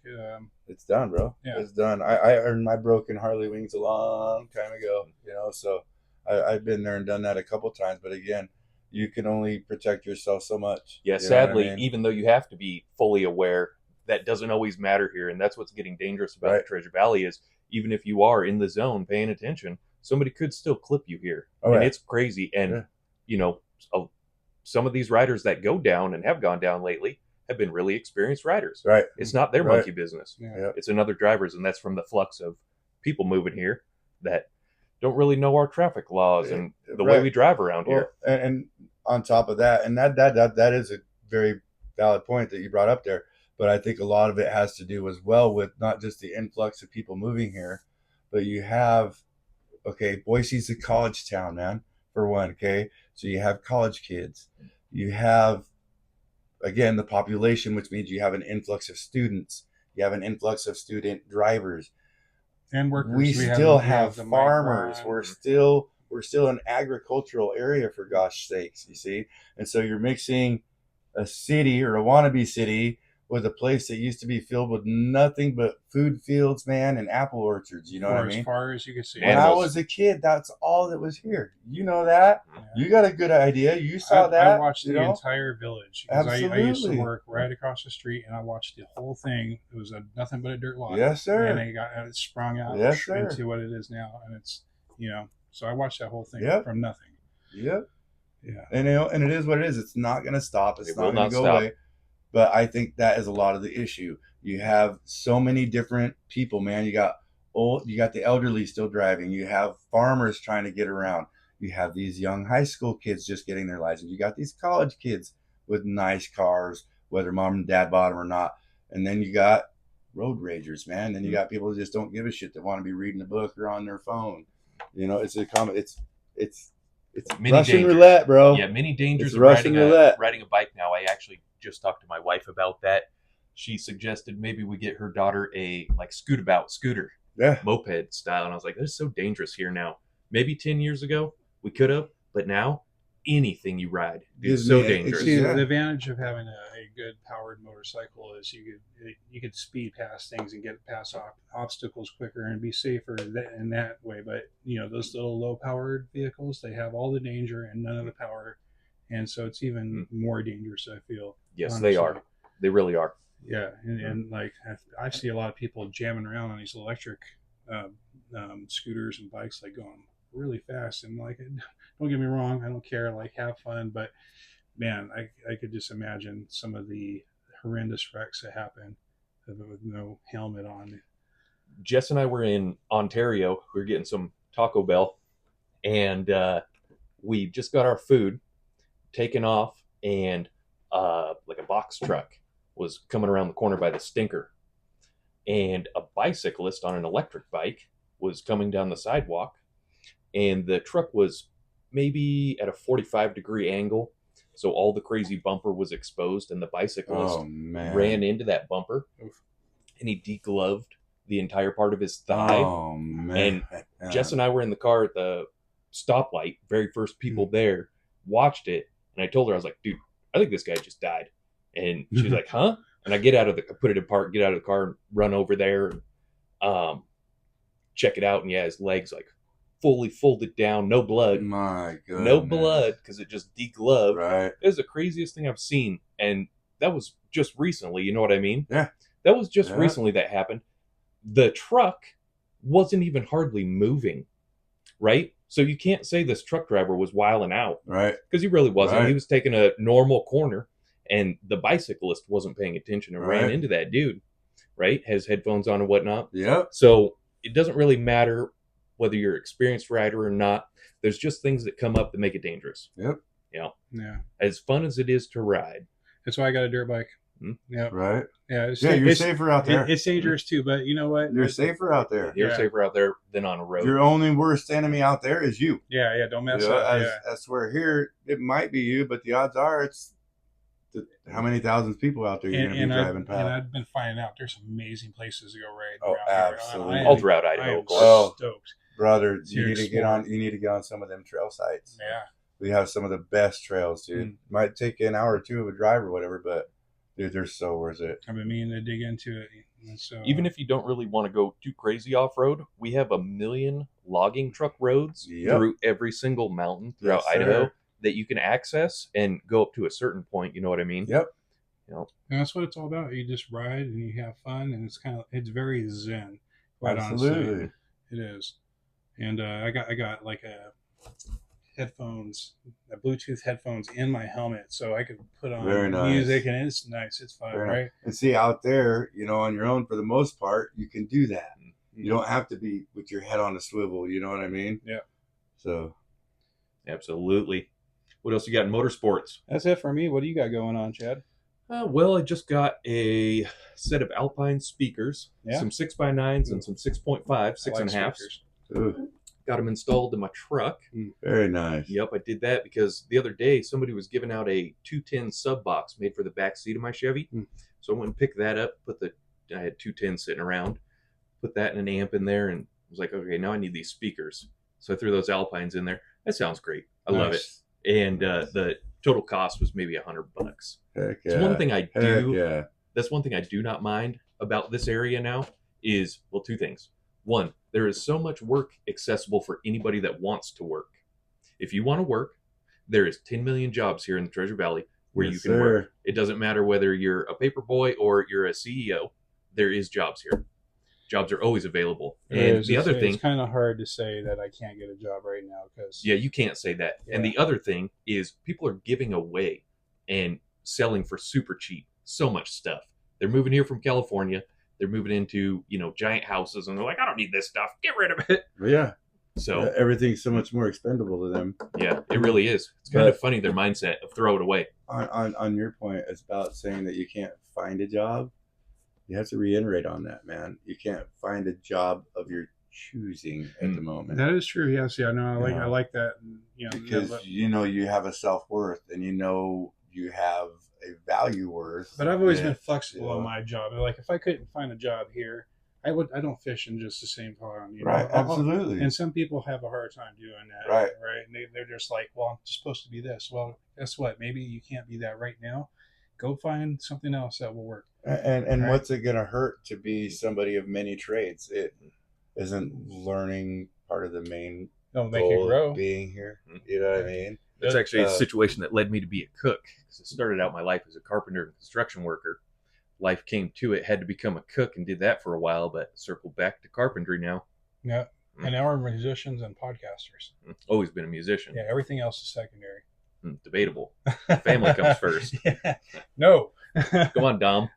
it's done, bro. Yeah. It's done. I earned my broken Harley wings a long time ago. So I've been there and done that a couple times. But again, you can only protect yourself so much. Yeah. Sadly, even though you have to be fully aware, that doesn't always matter here, and that's what's getting dangerous about the Treasure Valley is even if you are in the zone paying attention, somebody could still clip you here, and it's crazy. And some of these riders that go down and have gone down lately have been really experienced riders. Right, it's not their monkey business. Yeah. It's another driver's, and that's from the flux of people moving here that don't really know our traffic laws and the way we drive around here. And on top of that, and that is a very valid point that you brought up there. But I think a lot of it has to do as well with not just the influx of people moving here, but you have, Boise's a college town, man, for one, okay? So you have college kids. You have, again, the population, which means you have an influx of students. You have an influx of student drivers. And workers. We still have farmers. We're still an agricultural area, for gosh sakes, you see? And so you're mixing a city or a wannabe city with a place that used to be filled with nothing but food fields, man, and apple orchards. You know what I mean? As far as you can see. When I was a kid, that's all that was here. You know that? Yeah. You got a good idea. You saw that. I watched the entire village. Absolutely. I used to work right across the street, and I watched the whole thing. It was nothing but a dirt lot. Yes, sir. And it sprung out into what it is now. And it's, so I watched that whole thing from nothing. Yep. Yeah. And it is what it is. It's not going to stop. It's not going to go away. But I think that is a lot of the issue. You have so many different people, man. You got the elderly still driving. You have farmers trying to get around. You have these young high school kids just getting their license. You got these college kids with nice cars, whether mom and dad bought them or not. And then you got road ragers, man. Then you got people who just don't give a shit that want to be reading a book or on their phone. You know, it's Many Russian dangers. roulette, bro. Yeah, many dangers It's of Russian roulette. riding a bike now. I actually just talked to my wife about that. She suggested maybe we get her daughter a like scooter, Yeah. moped style, and I was like, "This is so dangerous here now." Maybe 10 years ago we could have, but now anything you ride is so dangerous. See, Yeah. the advantage of having a good powered motorcycle is you could speed past things and get past obstacles quicker and be safer in that way. But you know, those little low powered vehicles, they have all the danger and none of the power, and so it's even more dangerous, I feel. Yes, honestly. they are. They really are. Yeah, and like I see a lot of people jamming around on these electric scooters and bikes, like going really fast. And like, don't get me wrong, I don't care. Like, have fun, but man, I could just imagine some of the horrendous wrecks that happen with no helmet on. Jess and I were in Ontario. We were getting some Taco Bell, and we just got our food, taken off, and like a box truck was coming around the corner by the stinker, and a bicyclist on an electric bike was coming down the sidewalk, and the truck was maybe at a 45-degree angle, so all the crazy bumper was exposed, and the bicyclist ran into that bumper. Oof. And he degloved the entire part of his thigh. Oh man! And Jess and I were in the car at the stoplight, very first people there, watched it, and I told her, I was like, dude, I think this guy just died. And she was like, huh? And I put it in park, get out of the car, and run over there, and check it out. And yeah, his legs like fully folded down, no blood. My goodness. No blood, because it just degloved. Right. It was the craziest thing I've seen. And that was just recently, you know what I mean? Yeah. That was just recently that happened. The truck wasn't even hardly moving, right? So you can't say this truck driver was wilding out. Right. Because he really wasn't. Right. He was taking a normal corner, and the bicyclist wasn't paying attention and ran Right. into that dude, right? Has headphones on and whatnot. Yep. So it doesn't really matter whether you're an experienced rider or not. There's just things that come up that make it dangerous. Yep. You know, Yeah, as fun as it is to ride. that's why I got a dirt bike. Yeah, Right. yeah, You're safer out there. It's dangerous too, but you know what? You're safer out there. You're Yeah. safer out there than on a road. Your only worst enemy out there is you. Yeah, don't mess You know, up. I swear here it might be you, but the odds are it's how many thousands of people out there you're going to be driving past. And I've been finding out there's some amazing places to go ride. Oh, around absolutely. Here. All throughout I Idaho, am of course. Oh. stoked. Brother, To you need to get explore. on. You need to get on some of them trail sites. Yeah. We have some of the best trails, dude. Might take you an hour or two of a drive or whatever, but dude, they're so worth it. I've been meaning to dig into it. And so, Even if you don't really want to go too crazy off-road, we have 1 million logging truck roads Yep. through every single mountain throughout Yes, sir. Idaho that you can access and go up to a certain point. You know what I mean? Yep. You know, and that's what it's all about. You just ride and you have fun, and it's very zen. Quite Absolutely. honestly, it is. And I got like Bluetooth headphones in my helmet, so I could put on Very nice. music, and it's nice. It's fun, Very nice. right? And see, out there, on your own for the most part, you can do that. You don't have to be with your head on a swivel. You know what I mean? Yeah. So absolutely. What else you got in motorsports? That's it for me. What do you got going on, Chad? Well, I just got a set of Alpine speakers, Yeah. some 6x9s and some 6.5, six I and a like half. speakers. ooh, Got them installed in my truck. very nice. Yep, I did that because the other day somebody was giving out a 210 sub box made for the back seat of my Chevy. So I went and picked that up, I had 210 sitting around, put that in an amp in there, and was like, okay, now I need these speakers. So I threw those Alpines in there. That sounds great. I love it. And the total cost was maybe $100. Heck yeah. It's one thing I Heck do. yeah. That's one thing I do not mind about this area now is, well, two things. One, there is so much work accessible for anybody that wants to work. If you want to work, there is 10 million jobs here in the Treasure Valley where Yes, you can sir. work. It doesn't matter whether you're a paper boy or you're a CEO. There is jobs here. Jobs are always available. And the other thing, it's kind of hard to say that I can't get a job right now because yeah, you can't say that. Yeah. And the other thing is people are giving away and selling for super cheap so much stuff. They're moving here from California. They're moving into, giant houses, and they're like, I don't need this stuff. Get rid of it. But yeah. So, Everything's so much more expendable to them. yeah, it really is. It's kind of funny, their mindset of throw it away. On your point, it's about saying that you can't find a job. You have to reiterate on that, man. You can't find a job of your choosing at the moment. That is true. Yes, yeah, no, I like that. Because you have a self-worth, and you have a value worth. But I've always been flexible on my job. Like if I couldn't find a job here, I don't fish in just the same pond. Right, absolutely. And some people have a hard time doing that. Right. And they're just like, well, I'm just supposed to be this. Well, guess what? Maybe you can't be that right now. Go find something else that will work. And what's it going to hurt to be somebody of many trades? It isn't learning part of the main Don't make it grow. Of being here. You know what I mean? That's actually a situation that led me to be a cook. Because I started out my life as a carpenter and construction worker. Life came to it, had to become a cook, and did that for a while, but circled back to carpentry now. Yeah. And now we're musicians and podcasters. Always been a musician. Yeah, everything else is secondary. Debatable. Family comes first. Yeah. No. Come on, Dom.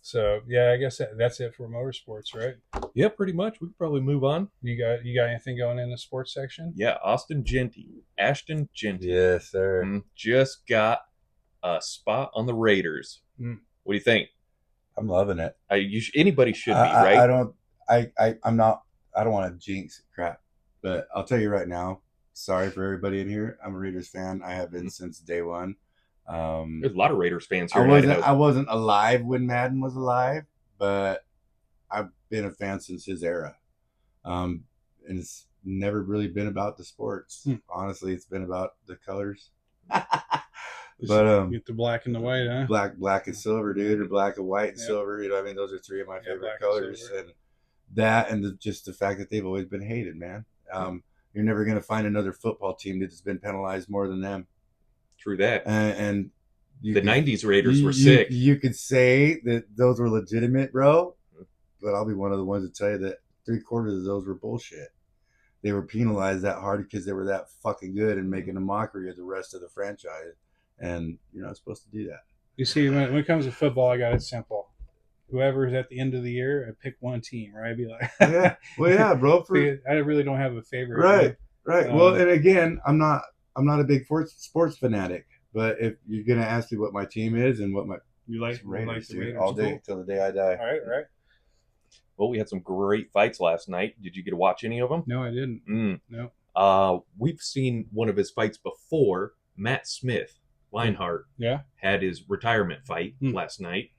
So yeah, I guess that's it for motorsports, right? Yeah, pretty much. We could probably move on. You got anything going in the sports section? Yeah, Ashton Genty. Yes, sir. Just got a spot on the Raiders. What do you think? I'm loving it. Anybody should be, right? I'm not. I don't want to jinx crap, but I'll tell you right now. Sorry for everybody in here. I'm a Raiders fan. I have been since day one. There's a lot of Raiders fans here. I wasn't alive when Madden was alive, but I've been a fan since his era. And it's never really been about the sports. Honestly, it's been about the colors. But get the black and the white, huh? Black and silver, dude, or black and white and silver. You know, what I mean, those are three of my favorite colors, and that, and just the fact that they've always been hated, man. You're never going to find another football team that's been penalized more than them. True that. And the 90s Raiders were sick. You could say that those were legitimate, bro, but I'll be one of the ones to tell you that 3/4 of those were bullshit. They were penalized that hard because they were that fucking good and making a mockery of the rest of the franchise. And you're not supposed to do that. You see, when it comes to football, I got it simple. Whoever's at the end of the year, I pick one team, right? I'd be like, yeah, well, yeah, bro. I really don't have a favorite. Right. Well, and again, I'm not a big sports fanatic, but if you're gonna ask me what my team is and what my Raiders, dude, all day till the day I die. All right. Well, we had some great fights last night. Did you get to watch any of them? No, I didn't. No. We've seen one of his fights before. Matt Smith, Lionheart, had his retirement fight last night.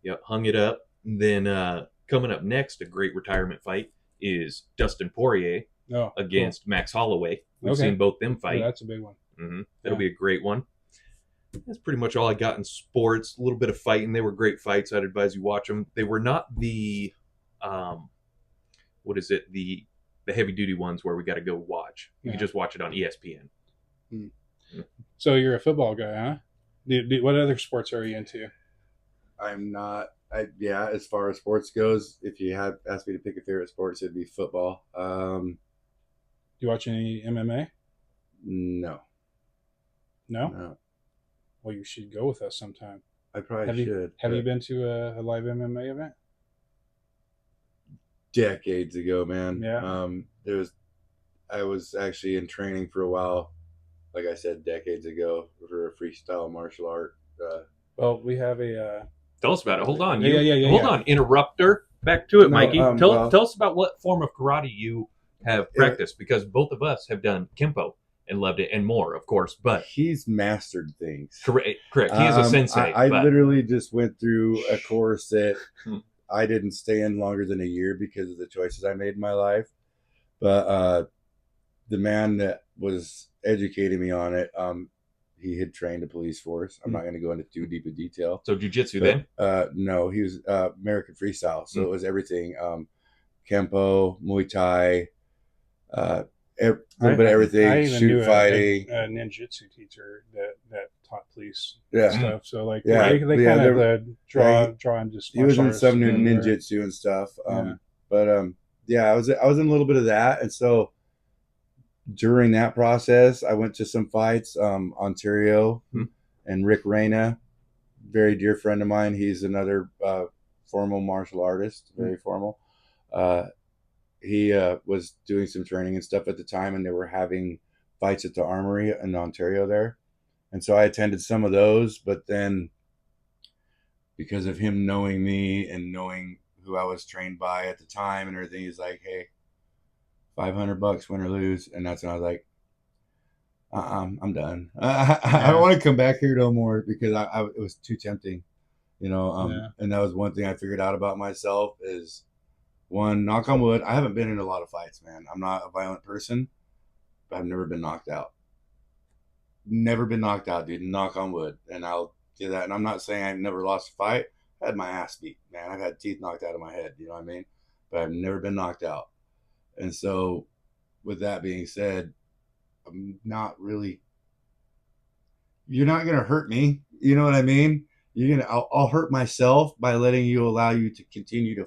Yep, hung it up. And then coming up next, a great retirement fight is Dustin Poirier against Max Holloway. We've seen both them fight. That's a big one. That'll be a great one. That's pretty much all I got in sports. A little bit of fighting. They were great fights. I'd advise you watch them. They were not the, the heavy duty ones where we got to go watch. You can just watch it on ESPN. So you're a football guy, huh? What other sports are you into? I'm not. As far as sports goes, if you had asked me to pick a favorite sports, it'd be football. Do you watch any MMA? No. Well, you should go with us sometime. I probably should. Have you been to a live MMA event? Decades ago, man. Yeah. I was actually in training for a while, like I said, decades ago, for a freestyle martial art. Well, we have a. Tell us about it. Hold on. Hold on. Interrupter. Back to it, Mikey. Tell us about what form of karate you have practiced, because both of us have done Kempo and loved it, and more, of course. But he's mastered things. Correct. He is a sensei. I literally just went through a course that I didn't stay in longer than a year because of the choices I made in my life. But the man that was educating me on it, he had trained a police force. I'm not going to go into too deep a detail. So jiu-jitsu then? No, he was American freestyle. So it was everything. Kempo, Muay Thai, a little bit of everything. I even shoot knew fighting. A ninjutsu teacher that taught police stuff. So they kind of draw into he was in some new ninjutsu and stuff. I was in a little bit of that, and so during that process, I went to some fights. Ontario and Rick Reyna, very dear friend of mine. He's another formal martial artist, very formal. He was doing some training and stuff at the time, and they were having fights at the Armory in Ontario there. And so I attended some of those, but then because of him knowing me and knowing who I was trained by at the time and everything. He's like, hey, $500, win or lose. And that's when I was like, I'm done. I don't want to come back here no more because it was too tempting, you know. Yeah. And that was one thing I figured out about myself is, one, knock on wood, I haven't been in a lot of fights, man. I'm not a violent person, but I've never been knocked out. Never been knocked out, dude. Knock on wood. And I'll do that. And I'm not saying I've never lost a fight. I had my ass beat, man. I've had teeth knocked out of my head, you know what I mean? But I've never been knocked out. And so, with that being said, I'm not really. You're not gonna hurt me. You know what I mean? I'll hurt myself by letting you allow you to continue to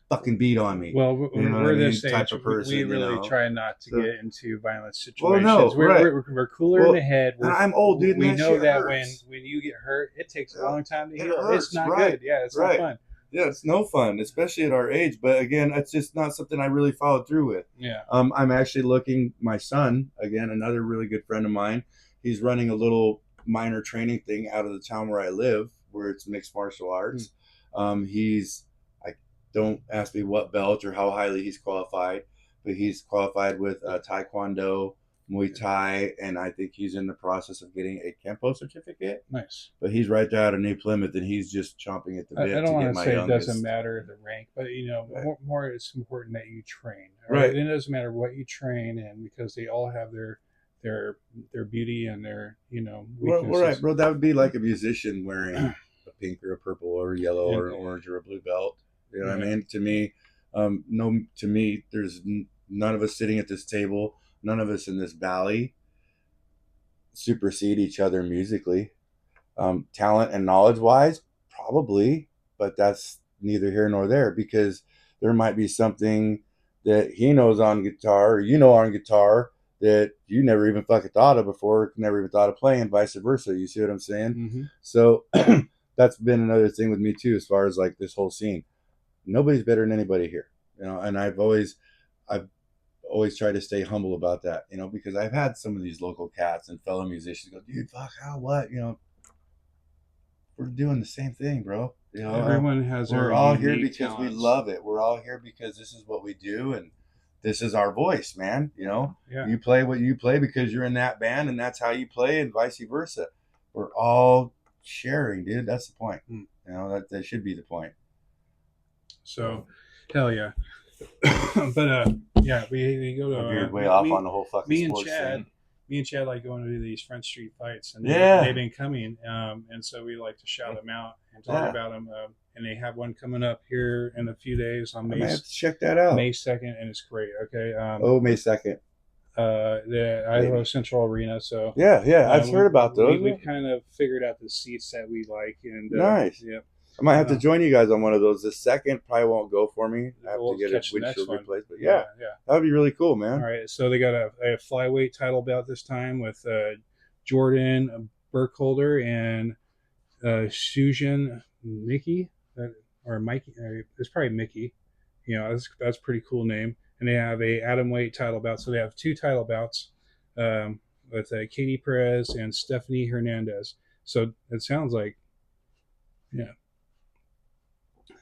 fucking beat on me. Well, you know we're what I mean? this age. Type of person, we really you know? try not to So- get into violent situations. Well, no, right. We're cooler in Well, the head. and I'm old, dude. We and know shit that hurts. when you get hurt, it takes a Yeah, long time to it heal. hurts, It's not right, good. Yeah, it's right. not fun. Yeah, it's no fun, especially at our age. But again, it's just not something I really followed through with. Yeah. I'm actually looking. My son, again, another really good friend of mine. He's running a little minor training thing out of the town where I live, where it's mixed martial arts. Don't ask me what belt or how highly he's qualified, but he's qualified with Taekwondo, Muay Thai, and I think he's in the process of getting a Kempo certificate. Nice. But he's right there out of New Plymouth, and he's just chomping at the bit I to don't get want to my say youngest. it doesn't matter the rank, but Right. more it's important that you train. Right. It doesn't matter what you train, and because they all have their beauty and their weaknesses. Well, right, bro. That would be like a musician wearing a pink or a purple or a yellow or an orange or a blue belt. You know what I mean? To me, there's none of us sitting at this table, none of us in this valley supersede each other musically. Talent and knowledge wise, probably, but that's neither here nor there because there might be something that he knows on guitar or on guitar that you never even fucking thought of before, never even thought of playing, vice versa. You see what I'm saying? Mm-hmm. So that's been another thing with me too, as far as like this whole scene. Nobody's better than anybody here, and I've always tried to stay humble about that, because I've had some of these local cats and fellow musicians go, dude, fuck, how, what, we're doing the same thing, bro. Everyone has. We're all here because we love it. We're all here because this is what we do, and this is our voice, man. Yeah. You play what you play because you're in that band, and that's how you play, and vice versa. We're all sharing, dude. That's the point. That should be the point. So, hell yeah. But yeah, we go to I veered way off on the whole fucking sports thing. Me and Chad like going to these Front Street fights, and they've been coming, and so we like to shout them out and talk about them. And they have one coming up here in a few days on May. I have to check that out. May 2nd, and it's great. Okay. May 2nd. The Idaho Central Arena. So yeah, I've heard about those. We've kind of figured out the seats that we like, and nice. Yeah. I might have to join you guys on one of those. The second probably won't go for me. I have to get a windshield replaced. But yeah, that would be really cool, man. All right, so they got a flyweight title bout this time with Jordan Burkholder and Susan Mikey or Mikey. It's probably Mickey. That's a pretty cool name. And they have a atomweight title bout. So they have two title bouts with Katie Perez and Stephanie Hernandez. So it sounds like,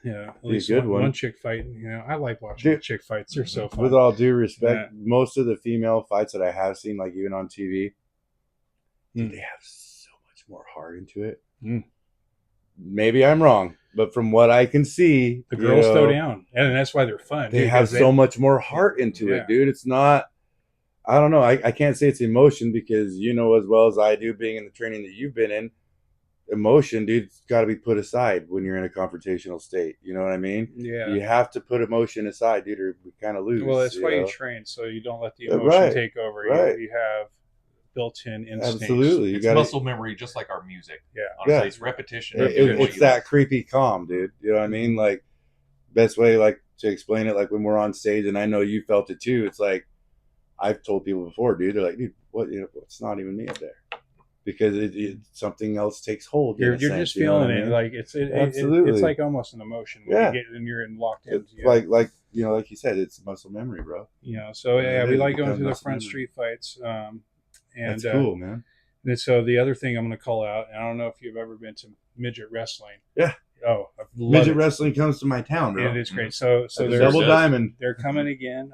at least one chick fight. I like watching chick fights. They're so fun. With all due respect, most of the female fights that I have seen, like even on TV, they have so much more heart into it. Maybe I'm wrong, but from what I can see, the girls throw down, and that's why they're fun. They have so much more heart into it, dude. It's not. I don't know. I can't say it's emotion because as well as I do, being in the training that you've been in. Emotion, dude, it's got to be put aside when you're in a confrontational state. You know what I mean? Yeah. You have to put emotion aside, dude, or we kind of lose. Well, that's why you train, so you don't let the emotion take over. Right. You have built-in instincts. Absolutely. It's muscle memory, just like our music. Yeah. Honestly, it's repetition. It's that creepy calm, dude. You know what I mean? Like, best way, like, to explain it, like when we're on stage, and I know you felt it too. It's like I've told people before, dude. They're like, dude, what? It's not even me up there. Because something else takes hold. You're just feeling it, like absolutely. It's like almost an emotion when you're locked in. Like like you said, it's muscle memory, bro. So we like going to the Front Street fights. And that's cool, man. And so the other thing I'm going to call out, and I don't know if you've ever been to midget wrestling. Yeah. I love Midget it. wrestling comes to my town, bro. It is great. So At the there's Double does. Diamond. they're coming again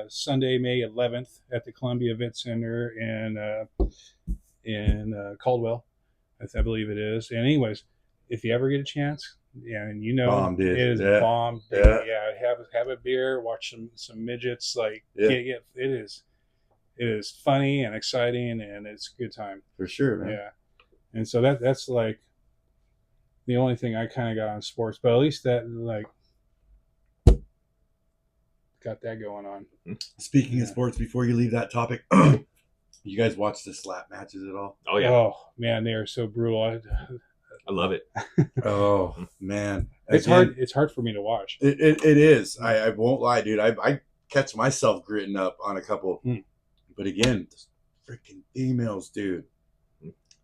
Sunday, May 11th at the Columbia Event Center in Caldwell, I believe it is. And anyways, if you ever get a chance, and Bomb, dude. it is Yeah. bomb. Dude. Yeah. Yeah, have a beer, watch some midgets. Like, Yeah. it is funny and exciting, and it's a good time. For sure, man. Yeah, and so that's like the only thing I kind of got on sports, but at least that like got that going on. Speaking of Yeah. sports, before you leave that topic, you guys watch the slap matches at all? Oh yeah, Oh man, they are so brutal. I love it. Oh man, It's Again, hard. It's hard for me to watch. It is. I won't lie, dude. I catch myself gritting up on a couple, but again, freaking females, dude,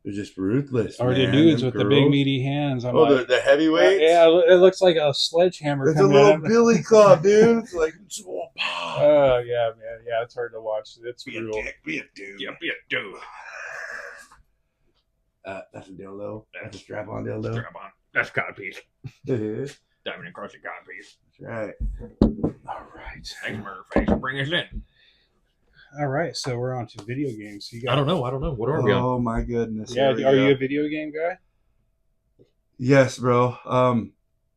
they're just ruthless. Or the man. dudes Them with the big girls. meaty hands. I'm Oh, like, the heavyweights. yeah, it looks like a sledgehammer. It's a coming little out. billy club, dude. It's like, Oh yeah, man. Yeah, it's hard to watch. It's be a brutal. dick, be a dude. Yeah, dude. That's a dildo. That's a strap-on dildo. Strap on. That's codpiece. That's Diamond across your codpiece. right. All right. Thanks, Murderface. Bring us in. All right. So we're on to video games. You I don't know. What are we on? Oh my goodness. Yeah. Here we Are go. you a video game guy? Yes, bro.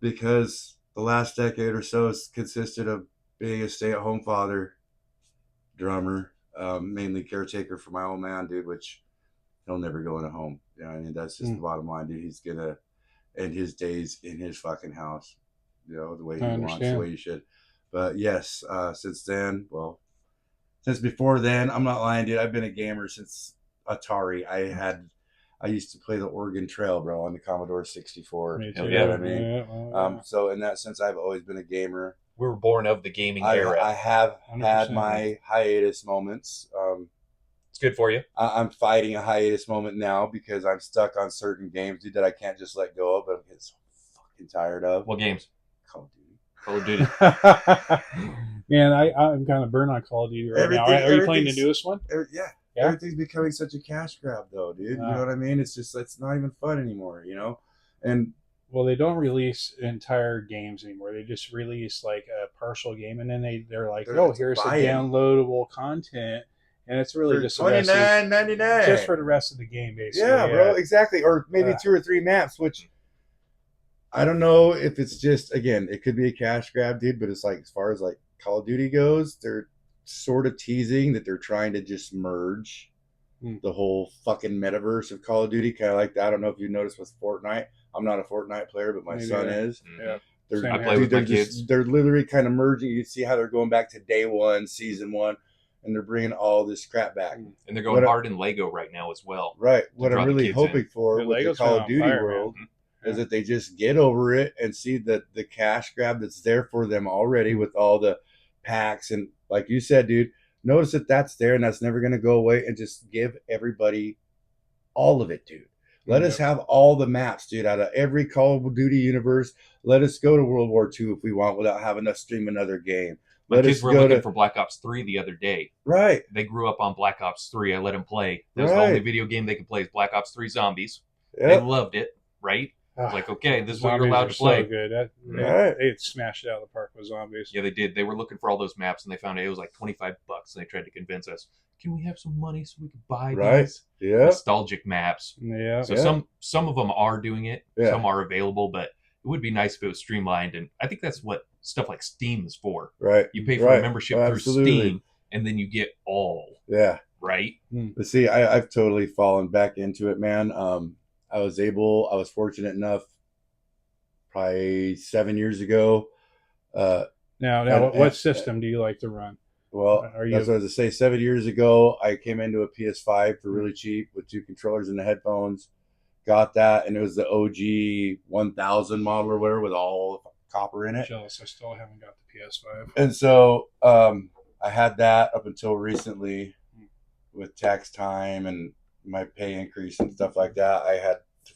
Because the last decade or so has consisted of being a stay-at-home father, drummer, mainly caretaker for my old man, dude, which he'll never go in a home. You know what I mean? That's just the bottom line, dude. He's gonna end his days in his fucking house, you know, the way he wants, the way he should. But yes, since then, well, since before then, I'm not lying, dude. I've been a gamer since Atari. I used to play the Oregon Trail, bro, on the Commodore 64. Me You too. know yeah. what I mean? Yeah. So in that sense, I've always been a gamer. We were born of the gaming era. I have 100%. had my hiatus moments. It's good for you. I'm fighting a hiatus moment now because I'm stuck on certain games, dude, that I can't just let go of, but I'm getting so fucking tired of. What games? Call of Duty. Call of Duty. Man, I'm kind of burned on Call of Duty right now. Are you playing the newest one? Yeah. Yeah? Everything's becoming such a cash grab, though, dude. You know what I mean? It's not even fun anymore, you know? And well, they don't release entire games anymore. They just release like a partial game, and then they're like, They're oh, here's the buying. downloadable content, and it's really for just the rest of, $29.99. just for the rest of the game, basically. Yeah, bro, exactly. Or maybe 2 or 3 maps, which I don't know if it's just, again, it could be a cash grab, dude, but it's like, as far as like Call of Duty goes, they're sort of teasing that they're trying to just merge the whole fucking metaverse of Call of Duty, kind of like that. I don't know if you noticed with Fortnite. I'm not a Fortnite player, but my son is. Yeah. I play with my kids. They're literally kind of merging. You see how they're going back to day one, season 1, and they're bringing all this crap back. And they're going hard in Lego right now as well. Right. What draw I'm the really kids hoping in. for Yeah, with Lego's the Call been of on Duty fire, world man. is that they just get over it and see the cash grab that's there for them already with all the packs. And like you said, dude, notice that that's there and that's never going to go away, and just give everybody all of it, dude. Let us have all the maps, dude, out of every Call of Duty universe. Let us go to World War II if we want without having to stream another game. My kids were looking for Black Ops 3 the other day. Right. They grew up on Black Ops 3. I let them play. That was the only video game they could play is Black Ops 3 Zombies. They Yep. loved it, right? It's like, okay, this is what you're Zombies allowed are to play. So good. They had smashed it out of the park with zombies. Yeah, they did. They were looking for all those maps, and they found it was like $25, and they tried to convince us, can we have some money so we could buy these Yeah. nostalgic maps? Yeah. So some of them are doing it. Yeah. Some are available, but it would be nice if it was streamlined. And I think that's what stuff like Steam is for. Right. You pay for a membership through Steam, and then you get all. Yeah. Right? But see, I've totally fallen back into it, man. I was fortunate enough probably 7 years ago. Now, what system do you like to run? Well, Are you- that's what I was to say. 7 years ago, I came into a PS5 for really cheap with 2 controllers and the headphones. Got that, and it was the OG 1000 model or whatever with all copper in it. Jealous. I still haven't got the PS5. And so I had that up until recently with tax time and my pay increase and stuff like that. I had to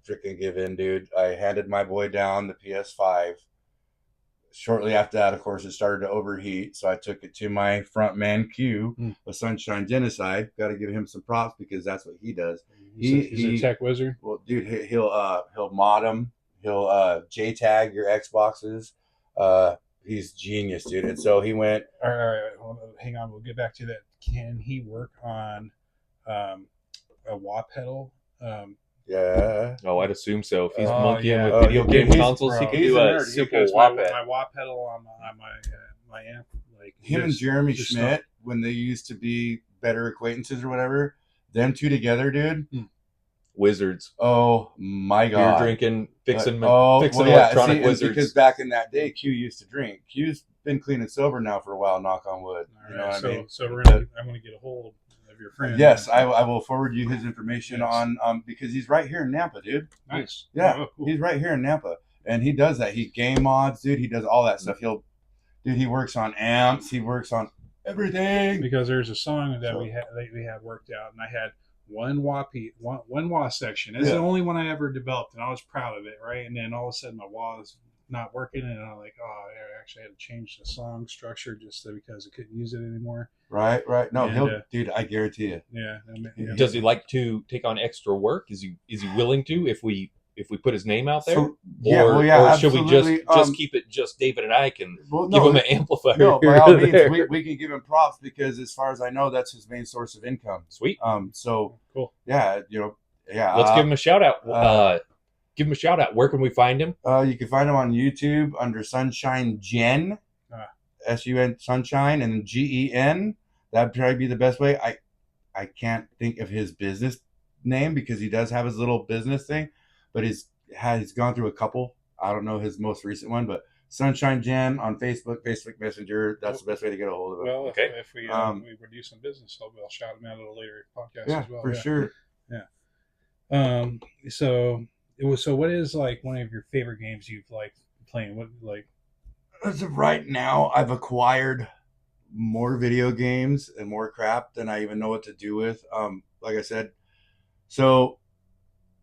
freaking give in, dude. I handed my boy down the PS5. Shortly after that, of course, it started to overheat. So I took it to my front man Q, with Sunshine Genocide. Got to give him some props because that's what he does. He's a tech wizard. Well, dude, he'll mod them. He'll JTAG your Xboxes. He's genius, dude. And so he went. All right, hold on, hang on. We'll get back to that. Can he work on a wah pedal? Yeah. Oh, I'd assume so. If he's Oh, monkeying yeah. with video Dude, game he's- consoles, he bro, can he's do a a nerd. simple Because wah my pad. wah pedal on my amp, like Him and just- Jeremy just Schmidt, when they used to be better acquaintances or whatever, them two together, dude. Wizards. Oh my Beer god. drinking, fixing Yeah, electronic see, wizards. because back in that day, Q used to drink. Q's been clean and sober now for a while. Knock on wood. All You know right, what I mean? So I'm gonna get a hold of your friend. Yes, I will forward you his information Yes. on because he's right here in Nampa, dude. Nice. Yeah, Oh, cool. he's right here in Nampa, and he does that. He game mods, dude. He does all that stuff. He works on amps. He works on everything. Because there's a song that So- we had worked out, and I had one wah section. It's Yeah. the only one I ever developed, and I was proud of it, right? And then all of a sudden, my wah is not working, and I'm like, oh, I actually had to change the song structure just because I couldn't use it anymore. Right. No, And, dude. I guarantee you. Yeah. Does he like to take on extra work? Is he willing to if we put his name out there? So, or should we absolutely. just keep it just David and I can Well, give no, him an amplifier? no, by here all or means, there? we can give him props because, as far as I know, that's his main source of income. Sweet. So Cool. yeah, Let's give him a shout out. give Give him a shout out. Where can we find him? You can find him on YouTube under Sunshine Gen, SUN Sunshine, and GEN. That'd probably be the best way. I can't think of his business name because he does have his little business thing, but he's gone through a couple. I don't know his most recent one, but Sunshine Gen on Facebook Messenger. That's the best way to get a hold of him. Well, Okay. if we do some business, I'll shout him out at a later podcast Yeah, as well. for sure. So what is like one of your favorite games you've like playing? What like? As of right now, I've acquired more video games and more crap than I even know what to do with. Like I said, so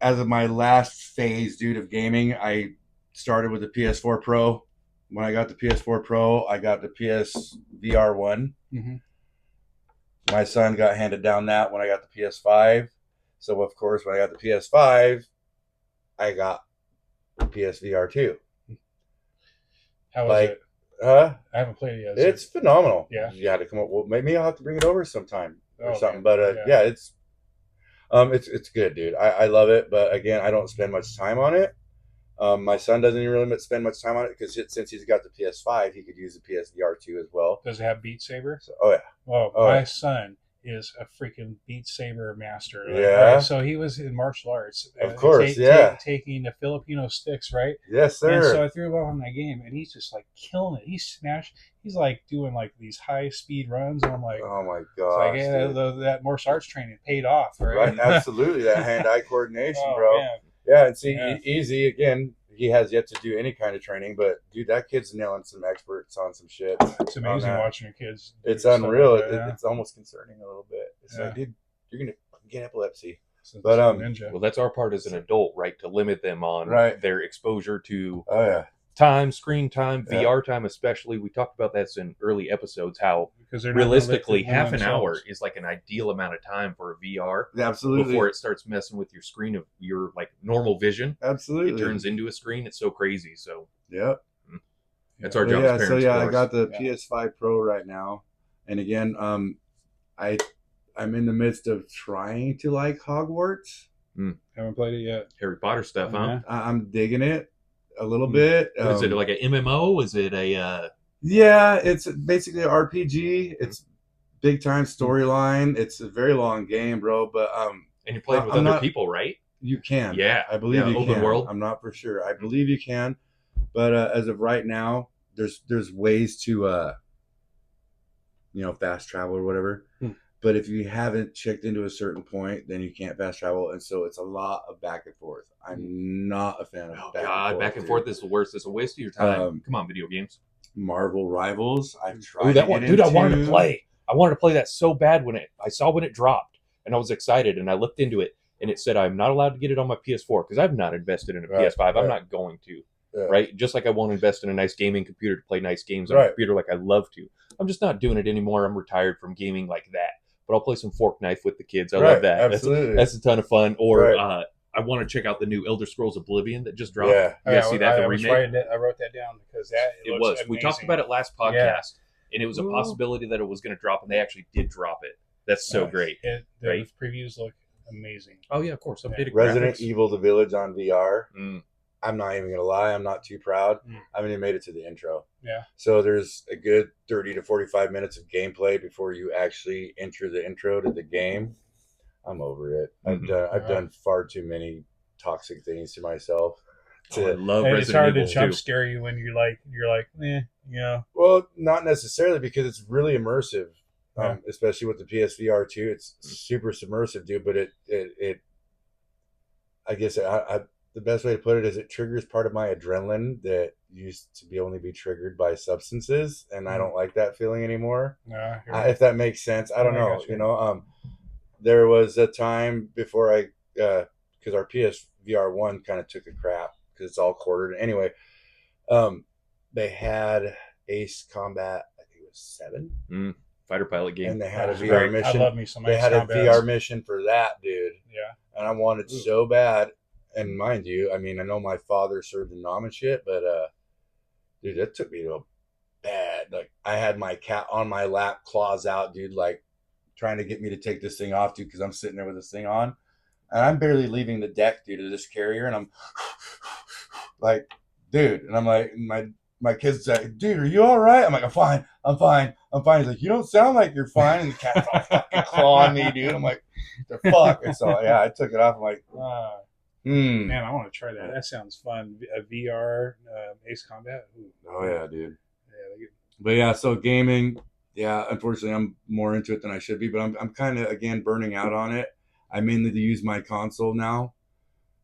as of my last phase, dude, of gaming, I started with the PS4 Pro. When I got the PS4 Pro, I got the PSVR 1. Mm-hmm. My son got handed down that when I got the PS5. So, of course, when I got the PS5, I got the PSVR 2. How is Like, it? Huh? I haven't played it yet. Is It's phenomenal. Yeah. You had to come up. Well, maybe I'll have to bring it over sometime or Oh, something. okay. But Yeah. yeah, it's good, dude. I love it. But again, I don't spend much time on it. My son doesn't even really spend much time on it because since he's got the PS5, he could use the PSVR 2 as well. Does it have Beat Saber? So, oh yeah. Oh, Oh, my yeah. son is a freaking Beat Saber master. Like, Yeah. right, so he was in martial arts. Of course, yeah. Taking the Filipino sticks, right? Yes, And so sir. I threw him on that game, and he's just like killing it. He's like doing like these high speed runs, and I'm like, Oh my it's gosh. like yeah, dude. that martial arts training paid off, right? Right, absolutely. That hand-eye coordination, Oh, bro. man. Yeah, and see, Yeah. Easy again. He has yet to do any kind of training, but dude, that kid's nailing some experts on some shit. It's amazing that. watching your kids. do It's stuff unreal. like that, yeah. It's almost concerning a little bit. It's Yeah. like, dude, you're gonna get epilepsy. It's but, a ninja. Well, that's our part as an adult, right? To limit them on Right. their exposure to Oh yeah, time, screen time, Yeah. VR time, especially. We talked about that in early episodes. How Because they're not gonna let realistically, people half an hour themselves. is like an ideal amount of time for a VR absolutely, before it starts messing with your screen of your like normal vision. absolutely. It turns into a screen. It's so crazy. So Yep. that's our But job yeah, as so parents. yeah, of I course. got the Yeah. PS5 Pro right now, and again, I'm in the midst of trying to like Hogwarts. Haven't played it yet. Harry Potter stuff, huh? I'm digging it a little Hmm. bit. Is it like an MMO? Is it a Yeah, it's basically an RPG. It's big time storyline. It's a very long game, bro. But and you're playing with I'm other not- people, right? you can. Yeah. I believe Yeah, you open can. world. I'm not for sure. I believe you can, but as of right now, there's ways to fast travel or whatever. But if you haven't checked into a certain point, then you can't fast travel, and so it's a lot of back and forth. I'm not a fan of Oh back God, and forth. back and dude. forth is the worst. It's a waste of your time. Um, Come on, video games. Marvel Rivals. I've tried. Oh, that to one, get dude! I wanted to into. play. I wanted to play that so bad when I saw when it dropped, and I was excited, and I looked into it, and it said I'm not allowed to get it on my PS4 because I've not invested in a Right, PS5. I'm right. not going to. Yeah. Right? Just like I won't invest in a nice gaming computer to play nice games on a Right. computer like I love to. I'm just not doing it anymore. I'm retired from gaming like that. But I'll play some fork knife with the kids. I love Right, that. absolutely. That's a ton of fun. Or Right. I want to check out the new Elder Scrolls Oblivion that just dropped. Yeah. You guys see that? The remake. I wrote that down because It looks was. amazing. We talked about it last podcast, Yeah. and it was a Ooh. possibility that it was going to drop, and they actually did drop it. That's so Nice. great. The right? previews look amazing. Oh yeah, of course. Updated Resident graphics. Evil: The Village on VR. Mm. I'm not even gonna lie. I'm not too proud. Mm. I haven't even made it to the intro. Yeah. So there's a good 30 to 45 minutes of gameplay before you actually enter the intro to the game. I'm over it. I've done far too many toxic things to myself. I love And Resident it's hard Evil to jump 2. scare you when you're like, Well, not necessarily, because it's really immersive. Yeah. Especially with the PSVR 2, it's super submersive, dude. But it I guess the best way to put it is it triggers part of my adrenaline that used to only be triggered by substances, and I don't like that feeling anymore. If that makes sense, I don't know. got you. There was a time before because our PSVR 1 kind of took a crap because it's all quartered. Anyway, they had Ace Combat, I think it was 7. Fighter pilot game. And they had a That's VR great. mission. I love me some They Ace had a Combat. VR mission for that, dude. Yeah. And I wanted so bad. And mind you, I mean, I know my father served in Nam and shit, but dude, that took me to a bad. Like, I had my cat on my lap, claws out, dude, like trying to get me to take this thing off, dude, because I'm sitting there with this thing on, and I'm barely leaving the deck, dude, of this carrier, and I'm like, dude, and I'm like, my kid's like, dude, are you all right? I'm like, I'm fine. He's like, you don't sound like you're fine. And the cat's all fucking clawing me, dude. I'm like, the fuck? And so, yeah, I took it off. I'm like, man, I want to try that. That sounds fun. A VR Ace Combat. Ooh. Oh, yeah, dude. Yeah, but yeah, so gaming, yeah, unfortunately, I'm more into it than I should be, but I'm kind of, again, burning out on it. I mainly use my console now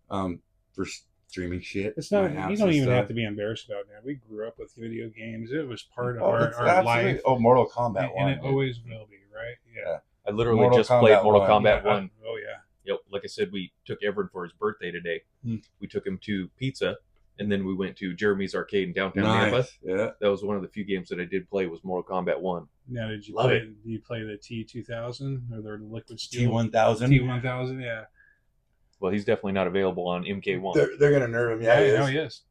for streaming shit. It's not. You don't even have to be embarrassed about it, man. We grew up with video games. It was part of our life. Oh, Mortal Kombat 1. And it always will be, right? Yeah. I literally Mortal just played Kombat Mortal 1. Kombat 1. Oh, yeah. Yep. Like I said, we took Everett for his birthday today. Hmm. We took him to pizza, and then we went to Jeremy's Arcade in downtown Nampa. Yeah. That was one of the few games that I did play was Mortal Kombat 1. Now, did you Love play? it. Did you play the T2000 or the Liquid Steel? T1000. T1000, yeah. Well, he's definitely not available on MK1. They're gonna nerve him. Yeah, no, he is.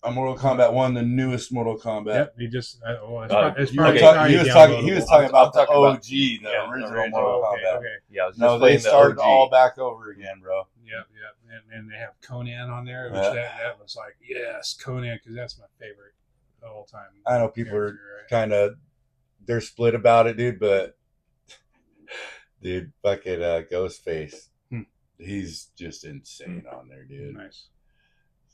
Mortal Kombat 1, the newest Mortal Kombat. Yep, he just. He was talking about the OG, the original Mortal Kombat. Okay. Yeah, I was just No, they playing the started OG. all back over again, bro. Yep. And they have Conan on there, which Yeah. that was like, yes, Conan, because that's my favorite of all time. I know people are right? kind of, they're split about it, dude, but dude, fucking Ghostface, he's just insane on there, dude. Nice.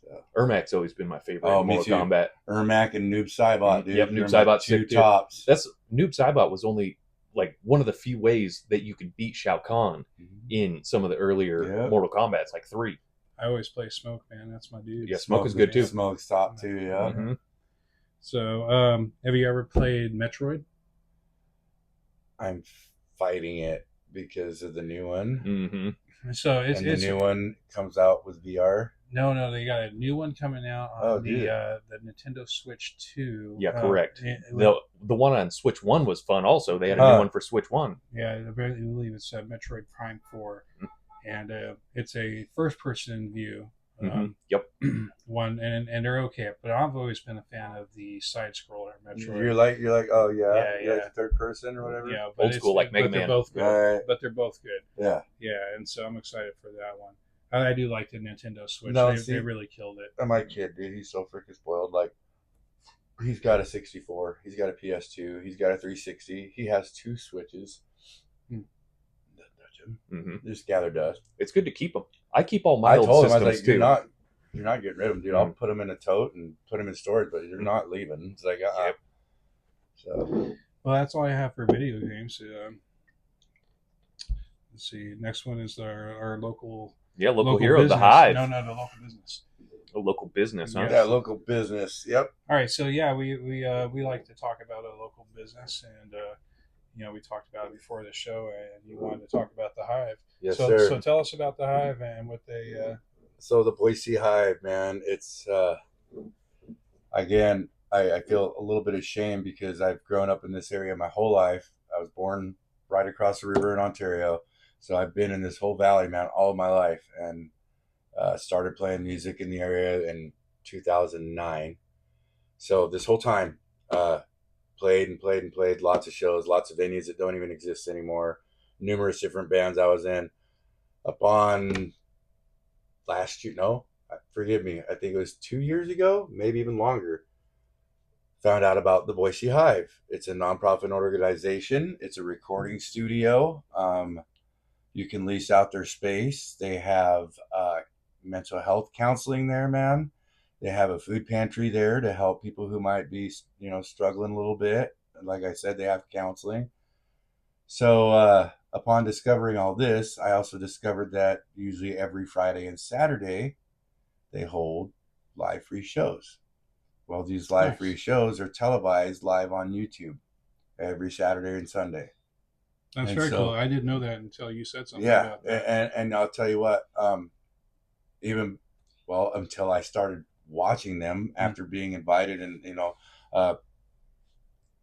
So Ermac's always been my favorite Oh, in me Mortal too. Kombat. Ermac and Noob Saibot, dude. Yep, They're Noob my Saibot's two sick, too. tops. That's Noob Saibot was only like one of the few ways that you could beat Shao Kahn in some of the earlier Mortal Kombats, like 3. I always play Smoke, man. That's my dude. Yeah, Smoke is good too. Smoke's top too, yeah. Mm-hmm. So, have you ever played Metroid? I'm fighting it because of the new one. Mm-hmm. So it's the new one comes out with VR. No, they got a new one coming out on the Nintendo Switch 2. Yeah, correct. The one on Switch 1 was fun also. They had a new one for Switch 1. Yeah, I believe it's Metroid Prime 4. And it's a first-person view Yep. one, and they're okay. But I've always been a fan of the side-scroller Metroid. You're like, oh yeah, Yeah. like third person or whatever. Yeah, but Old school like Mega Man. They're both good. Right. But they're both good. Yeah. Yeah, and so I'm excited for that one. I do like the Nintendo Switch. No, They really killed it. And my kid, dude, he's so freaking spoiled. Like, he's got a 64, he's got a PS2, he's got a 360. He has 2 Switches. Mm-hmm. Just gather dust. It's good to keep them. I keep all my I old told him, I systems was like, too. you're not getting rid of them, dude. I'll put them in a tote and put them in storage, but you're not leaving. It's like, So, well, that's all I have for video games. Let's see. Next one is our local. Yeah, local hero, business. the Hive. No, the local business. A local business, huh? yeah, local business. Yep. All right, so yeah, we like to talk about a local business, and we talked about it before the show, and you wanted to talk about the Hive. Yes, so, sir. So tell us about the Hive and what they. So the Boise Hive, man, it's again, I feel a little bit of shame because I've grown up in this area my whole life. I was born right across the river in Ontario, so I've been in this whole valley, man, all of my life, and Started playing music in the area in 2009. So this whole time, played and played and played lots of shows, lots of venues that don't even exist anymore, numerous different bands I was in. Upon last year, no, forgive me, I think it was 2 years ago, maybe even longer, found out about the Boise Hive. It's a nonprofit organization. It's a recording studio. You can lease out their space. They have mental health counseling there, man. They have a food pantry there to help people who might be, struggling a little bit. And like I said, they have counseling. So upon discovering all this, I also discovered that usually every Friday and Saturday, they hold live free shows. Well, these live free shows are televised live on YouTube every Saturday and Sunday. That's very cool. I didn't know that until you said something Yeah, about that. and I'll tell you what, until I started watching them after being invited, and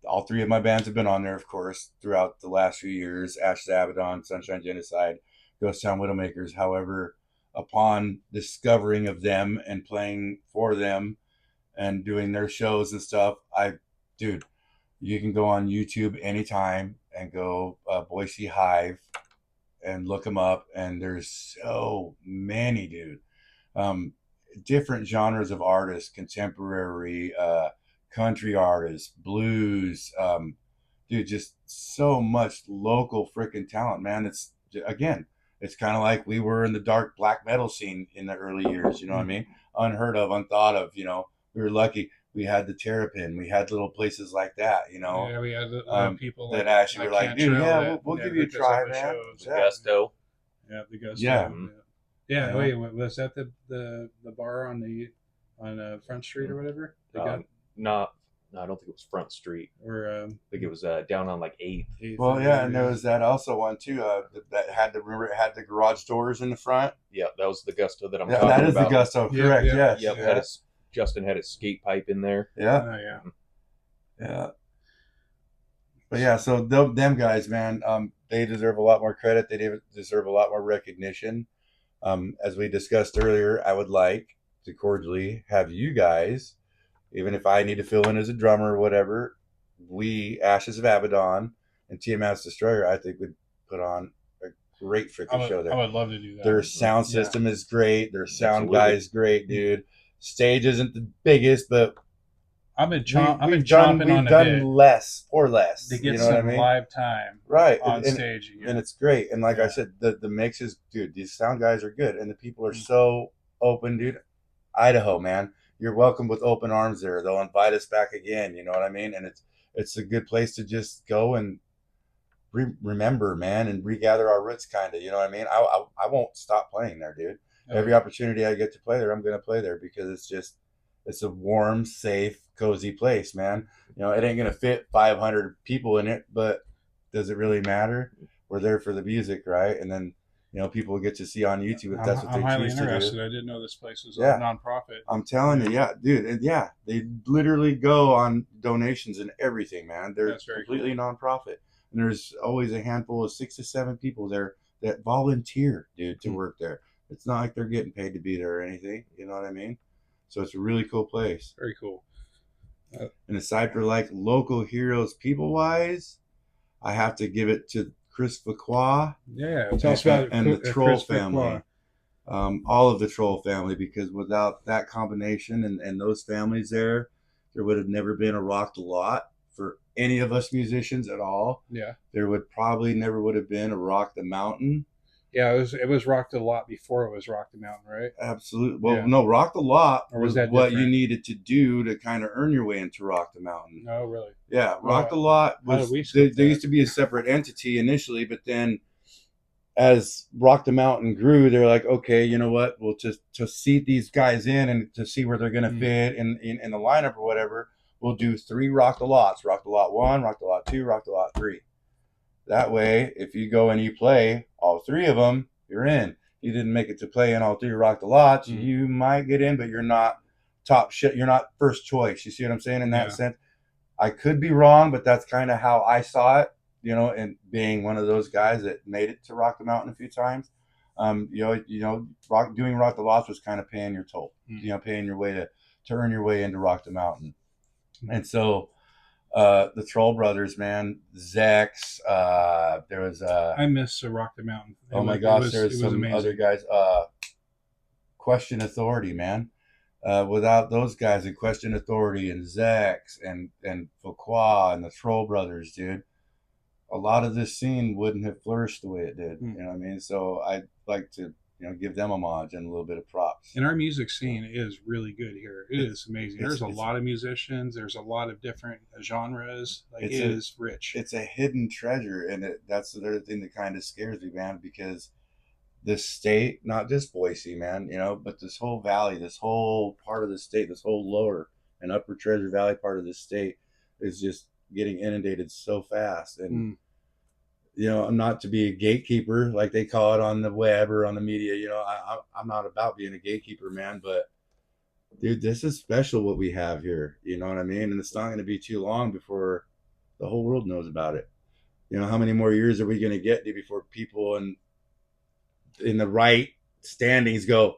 all three of my bands have been on there, of course, throughout the last few years: Ashes, Abaddon, Sunshine, Genocide, Ghost Town, Widowmakers. However, upon discovering of them and playing for them and doing their shows and stuff, dude, you can go on YouTube anytime and go Boise Hive and look them up, and there's so many, dude. Different genres of artists: contemporary, country artists, blues, dude, just so much local freaking talent, man. It's kind of like we were in the dark black metal scene in the early years, you know what I mean? Unheard of, unthought of, we were lucky. We had the Terrapin. We had little places like that, Yeah, we had people that actually were like, dude, we'll give you a try, man. Gusto. Yeah, the Gusto. Yeah. Yeah. Wait, was that the bar on Front Street or whatever? No, I don't think it was Front Street. Or I think it was down on like 8th. Well, yeah, and there was that also one too. That had it had the garage doors in the front. Yeah, that was the Gusto that I'm talking about. That is about. the Gusto, correct? Yeah, Yes. Yep. Justin had his skate pipe in there. Yeah. Yeah. But yeah, so them guys, man, they deserve a lot more credit. They deserve a lot more recognition. As we discussed earlier, I would like to cordially have you guys, even if I need to fill in as a drummer or whatever, we, Ashes of Abaddon and Tiamat's Destroyer, I think would put on a great freaking show there. I would love to do that. Their sound system is great. Their sound guy is great, dude. Stage isn't the biggest, but I've we've done less to get some live time on stage again. And it's great. And like I said, the mix is, dude, these sound guys are good, and the people are so open, dude. Idaho, man, you're welcome with open arms there. They'll invite us back again, you know what I mean? And it's a good place to just go and remember, man, and regather our roots, kind of, you know what I mean? I won't stop playing there, dude. Every opportunity I get to play there, I'm going to play there, because it's a warm, safe, cozy place, man. It ain't going to fit 500 people in it, but does it really matter? We're there for the music, right? And then, people get to see on YouTube if that's what they choose to do. I'm highly interested. I didn't know this place was a nonprofit. I'm telling you, yeah, dude. And yeah, they literally go on donations and everything, man. They're completely nonprofit. And there's always a handful of 6 to 7 people there that volunteer, dude, to work there. It's not like they're getting paid to be there or anything. You know what I mean? So it's a really cool place. Very cool. And aside from like local heroes, people-wise, I have to give it to Chris Vacqua. Yeah, tell us about and the Troll family. All of the Troll family, because without that combination and those families there would have never been a Rock the Lot for any of us musicians at all. Yeah. There never would have been a Rock the Mountain. Yeah, it was Rock the Lot before it was Rock the Mountain, right? Absolutely. Well, no, Rock the Lot was that what different? you needed to do to kind of earn your way into Rock the Mountain. Oh, really? Yeah, Rock the Lot was there used to be a separate entity initially, but then as Rock the Mountain grew, they're like, okay, you know what? Well, to seat these guys in and to see where they're going to fit in the lineup or whatever, we'll do 3 Rock the Lots: Rock the Lot 1, Rock the Lot 2, Rock the Lot 3. That way, if you go and you play all 3 of them, you're in. You didn't make it to play in all 3 Rock the Lots, you might get in, but you're not top shit. You're not first choice. You see what I'm saying in that sense? I could be wrong, but that's kind of how I saw it, and being one of those guys that made it to Rock the Mountain a few times. Doing Rock the Lost was kind of paying your toll. Mm. Paying your way to earn your way into Rock the Mountain. And so the Troll Brothers, man, Zex, there was I miss Rock the Mountain. oh my gosh, there's some other guys. Question Authority, man. Without those guys in Question Authority and Zex and Fuqua and the Troll Brothers, dude, a lot of this scene wouldn't have flourished the way it did. You know what I mean? So I'd like to give them homage and a little bit of props. And our music scene is really good here. It is amazing. There's a lot of musicians. There's a lot of different genres. It is rich. It's a hidden treasure, and that's the other thing that kind of scares me, man, because this state, not just Boise, man, but this whole valley, this whole part of the state, this whole lower and upper Treasure Valley part of the state is just getting inundated so fast. And not to be a gatekeeper like they call it on the web or on the media, I'm not about being a gatekeeper, man, but dude, this is special what we have here. You know what I mean? And it's not going to be too long before the whole world knows about it. How many more years are we going to get before people in the right standings go,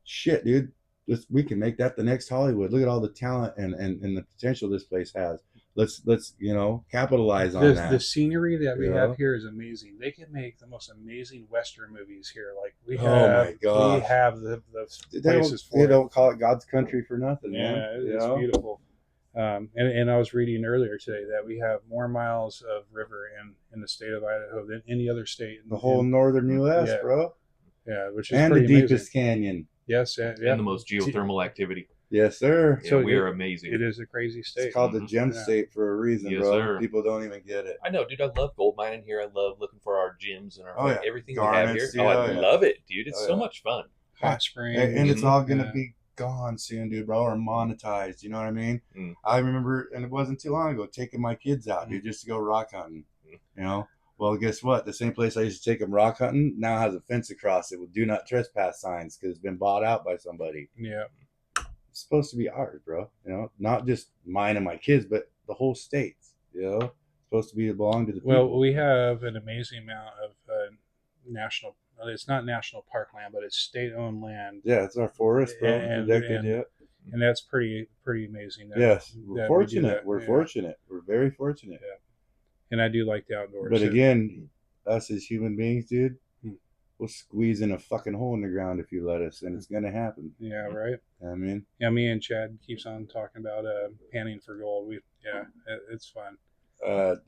shit, dude, we can make that the next Hollywood. Look at all the talent and the potential this place has. Let's capitalize on that. The scenery that we have here is amazing. They can make the most amazing Western movies here. Like we have, oh my God, we have the places for it. They don't call it God's country for nothing, man. Yeah, it's beautiful. And I was reading earlier today that we have more miles of river in the state of Idaho than any other state. The whole northern U.S., bro. Yeah, which is and pretty the deepest amazing. Canyon. Yes, and the most geothermal activity. Yes, sir. Yeah, so we are amazing. It is a crazy state. It's called the gem state for a reason, yes, bro. Sir. People don't even get it. I know, dude. I love gold mining here. I love looking for our gems and everything Garnets, we have here. I love it, dude. It's so much fun. Hot springs. And it's all going to be gone soon, dude, bro, or monetized. You know what I mean? I remember, and it wasn't too long ago, taking my kids out, dude, just to go rock hunting. Well, guess what? The same place I used to take them rock hunting now has a fence across it with do not trespass signs because it's been bought out by somebody. Yeah. It's supposed to be ours, bro. Not just mine and my kids, but the whole state. It's supposed to belong to the people. Well, we have an amazing amount of national. It's not national park land, but it's state-owned land. Yeah, it's our forest, bro. And that's pretty amazing. Yes, we're fortunate. We're fortunate. We're very fortunate. Yeah. And I do like the outdoors. But again, us as human beings, dude, we'll squeeze in a fucking hole in the ground if you let us, and it's gonna happen. Yeah, right. I mean, me and Chad keeps on talking about panning for gold. It's fun.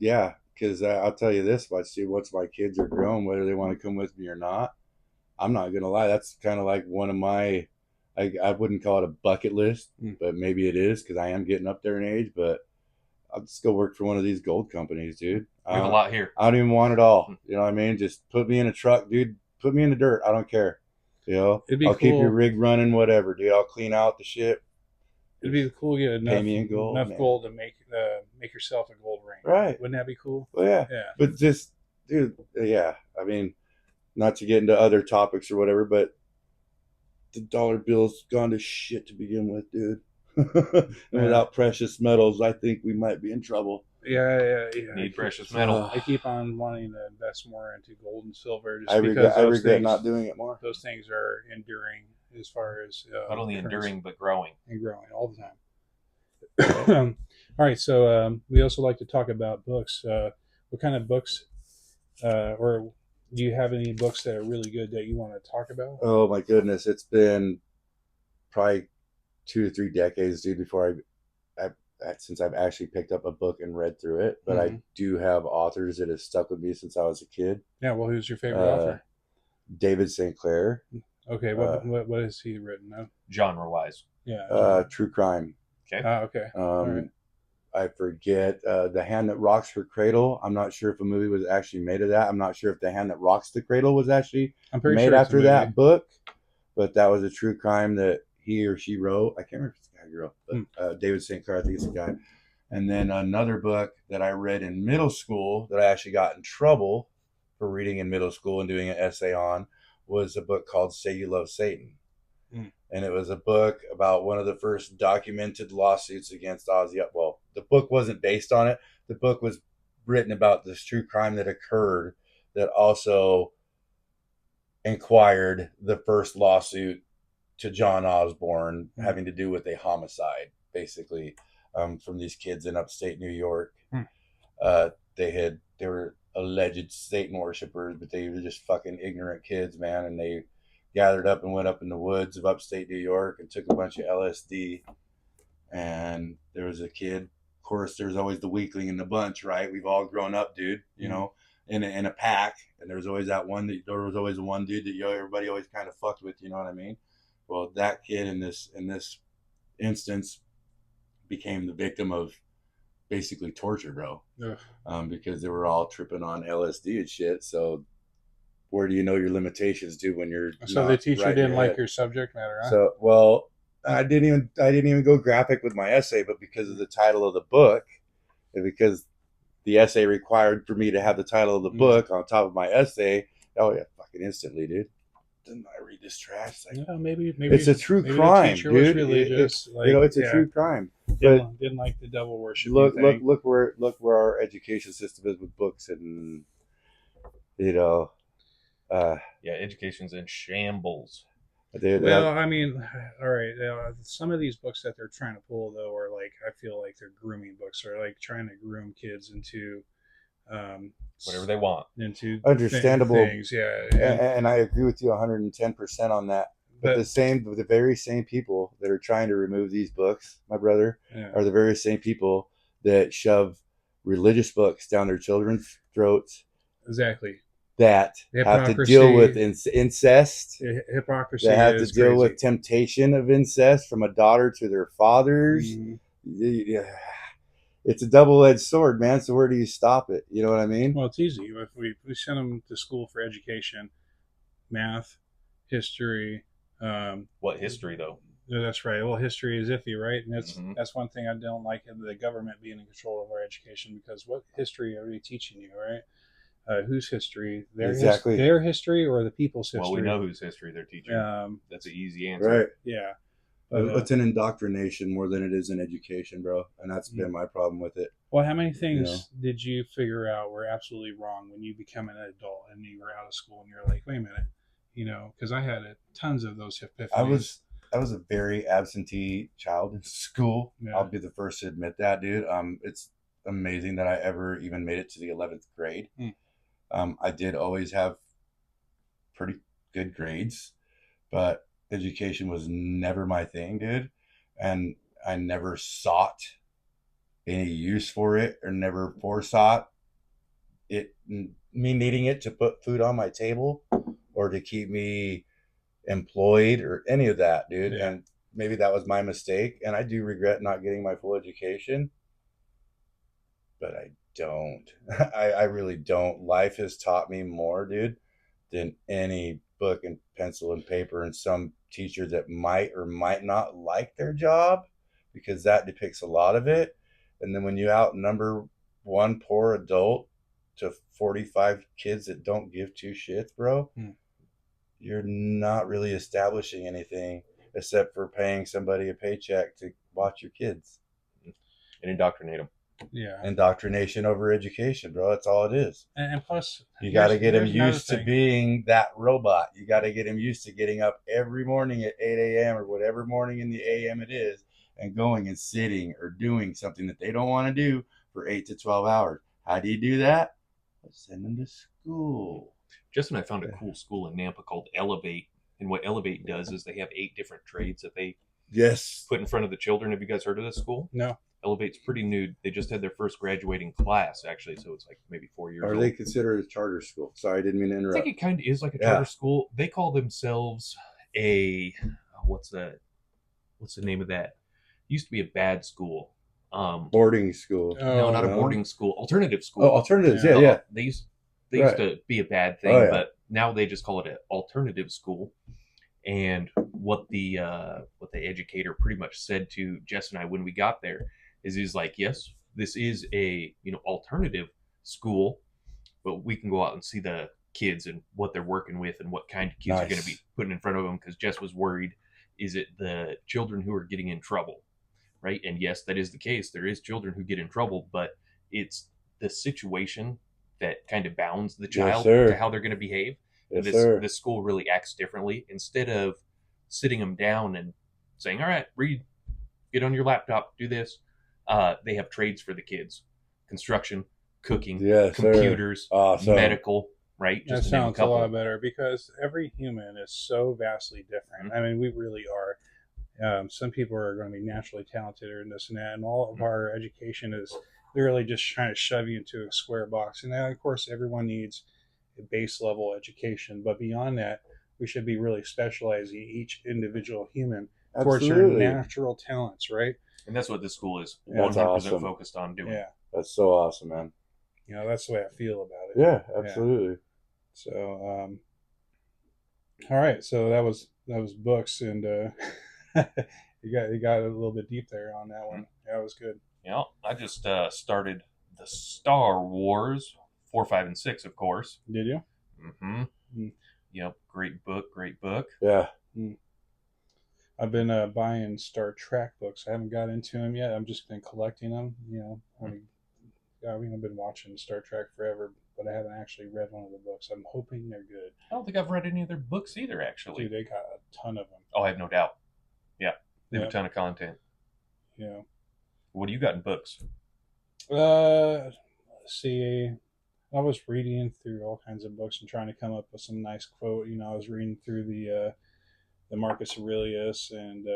Yeah, because I'll tell you this much, dude. Once my kids are grown, whether they want to come with me or not, I'm not gonna lie. That's kind of like one of my, I wouldn't call it a bucket list, but maybe it is because I am getting up there in age. But I'll just go work for one of these gold companies, dude. We have a lot here. I don't even want it all. You know what I mean? Just put me in a truck, dude. Put me in the dirt. I don't care. I'll keep your rig running, whatever, dude. I'll clean out the shit. It'd be cool to get enough gold to make yourself a gold ring. Right. Wouldn't that be cool? Well, yeah. But just, dude, yeah. I mean, not to get into other topics or whatever, but the dollar bill's gone to shit to begin with, dude. And without precious metals, I think we might be in trouble. Yeah. Need precious metal. I keep on wanting to invest more into gold and silver. I regret not doing it more. Those things are enduring as far as not only enduring but growing all the time. All right, so we also like to talk about books. What kind of books, or do you have any books that are really good that you want to talk about? Oh my goodness, it's been probably 2 to 3 decades, dude, before since I've actually picked up a book and read through it. But I do have authors that have stuck with me since I was a kid. Yeah, well, who's your favorite author? David St. Clair. Okay, what has he written? Genre-wise. Yeah. True crime. Okay. Okay. All right. I forget. The Hand That Rocks Her Cradle. I'm not sure if a movie was actually made of that. I'm not sure if The Hand That Rocks the Cradle was actually made after that book. But that was a true crime that he or she wrote. I can't remember if it's a guy or girl, but David St. Clair, I think it's a guy. And then another book that I read in middle school that I actually got in trouble for reading in middle school and doing an essay on was a book called Say You Love Satan. And it was a book about one of the first documented lawsuits against Ozzy. Well, the book wasn't based on it. The book was written about this true crime that occurred that also inquired the first lawsuit to John Osborne having to do with a homicide, basically, from these kids in upstate New York. They were alleged Satan worshipers, but they were just fucking ignorant kids, man. And they gathered up and went up in the woods of upstate New York and took a bunch of LSD. And there was a kid. Of course, there's always the weakling in the bunch, right? We've all grown up, dude. You know, in a pack, and there was always one dude that everybody always kind of fucked with. You know what I mean? Well, that kid in this instance became the victim of basically torture, bro. Because they were all tripping on LSD and shit. So where do you know your limitations, dude? When you're so the teacher didn't like your subject matter, huh? So well, I didn't even go graphic with my essay, but because of the title of the book, and because the essay required for me to have the title of the book on top of my essay, oh yeah, fucking instantly, dude. Didn't I read this trash? Like, maybe it's a true crime, dude. Was religious, it's a true crime. Didn't like the devil worship. Look where our education system is with books, and education's in shambles. I mean, all right. Some of these books that they're trying to pull, though, are like, I feel like they're grooming books, or like trying to groom kids into whatever they want, into understandable things. And I agree with you 110% on that. But the very same people that are trying to remove these books, my brother, are the very same people that shove religious books down their children's throats. Exactly. That have to deal with incest. Hypocrisy. That have to deal with temptation of incest from a daughter to their fathers. It's a double-edged sword, man. So where do you stop it? You know what I mean? Well, it's easy. If we send them to school for education, math, history. What history, though? That's right. Well, history is iffy, right? And that's one thing I don't like, the government being in control of our education, because what history are they teaching you, right? Whose history? Their history or the people's history? Well, we know whose history they're teaching. That's an easy answer. Right. Yeah. It's an indoctrination more than it is an education, bro. And that's been my problem with it. Well, how many things did you figure out were absolutely wrong when you become an adult and you were out of school and you're like, wait a minute, because I had tons of those epiphanies. I was a very absentee child in school. Yeah. I'll be the first to admit that, dude. It's amazing that I ever even made it to the 11th grade. I did always have pretty good grades, but education was never my thing, dude. And I never sought any use for it, or never foresought me needing it to put food on my table or to keep me employed or any of that, dude. Yeah. And maybe that was my mistake, and I do regret not getting my full education, but I don't. I really don't. Life has taught me more, dude, than any book and pencil and paper, and some teacher that might or might not like their job, because that depicts a lot of it. And then when you outnumber one poor adult to 45 kids that don't give two shits, bro, you're not really establishing anything except for paying somebody a paycheck to watch your kids and indoctrinate them. Yeah, indoctrination over education, bro. That's all it is. And plus, you got to get him used to being that robot. You got to get him used to getting up every morning at 8 a.m. or whatever morning in the a.m. it is, and going and sitting or doing something that they don't want to do for 8 to 12 hours. How do you do that? Let's send them to school. Justin and I found a cool school in Nampa called Elevate. And what Elevate does is they have 8 different trades that they put in front of the children. Have you guys heard of this school? No. Elevate's pretty new. They just had their first graduating class, actually, so it's like maybe 4 years old. Are they considered a charter school? Sorry, I didn't mean to interrupt. I think it kind of is like a charter school. They call themselves a what's the name of that? It used to be a bad school. Boarding school. No, not a boarding school. Alternative school. Oh, alternatives. Yeah. They used to be a bad thing, but now they just call it an alternative school. And what the educator pretty much said to Jess and I when we got there is he's like, yes, this is a alternative school, but we can go out and see the kids and what they're working with and what kind of kids are going to be putting in front of them, because Jess was worried, is it the children who are getting in trouble, right? And yes, that is the case. There is children who get in trouble, but it's the situation that kind of bounds the child to how they're going to behave. Yes, this sir. this school really acts differently. Instead of sitting them down and saying, "All right, read, get on your laptop, do this," they have trades for the kids: construction, cooking, Yes, sir. computers, Awesome. medical. Right? That Just to name a sounds a couple. lot better because every human is so vastly different. I mean, we really are. Some people are going to be naturally talented or this and that, and all of our education is literally just trying to shove you into a square box. And now, of course, everyone needs a base level education, but beyond that, we should be really specializing each individual human towards their Absolutely. natural talents, right? And that's what this school is That's 100% awesome. focused on doing. Yeah, That's so awesome, man. that's the way I feel about it. Yeah, absolutely. So, all right. So that was books, and you got a little bit deep there on that one. Yeah, it was good. Yeah, I just started the Star Wars 4, 5, and 6, of course. Did you? Mm-hmm. Mm. Yep, great book, great book. Yeah. I've been buying Star Trek books. I haven't got into them yet. I've just been collecting them. I mean, I've been watching Star Trek forever, but I haven't actually read one of the books. I'm hoping they're good. I don't think I've read any of their books either, actually. Dude, they got a ton of them. Oh, I have no doubt. Yeah, they have Yep. a ton of content. Yeah. What do you got in books? Let's see. I was reading through all kinds of books and trying to come up with some nice quote. I was reading through the Marcus Aurelius and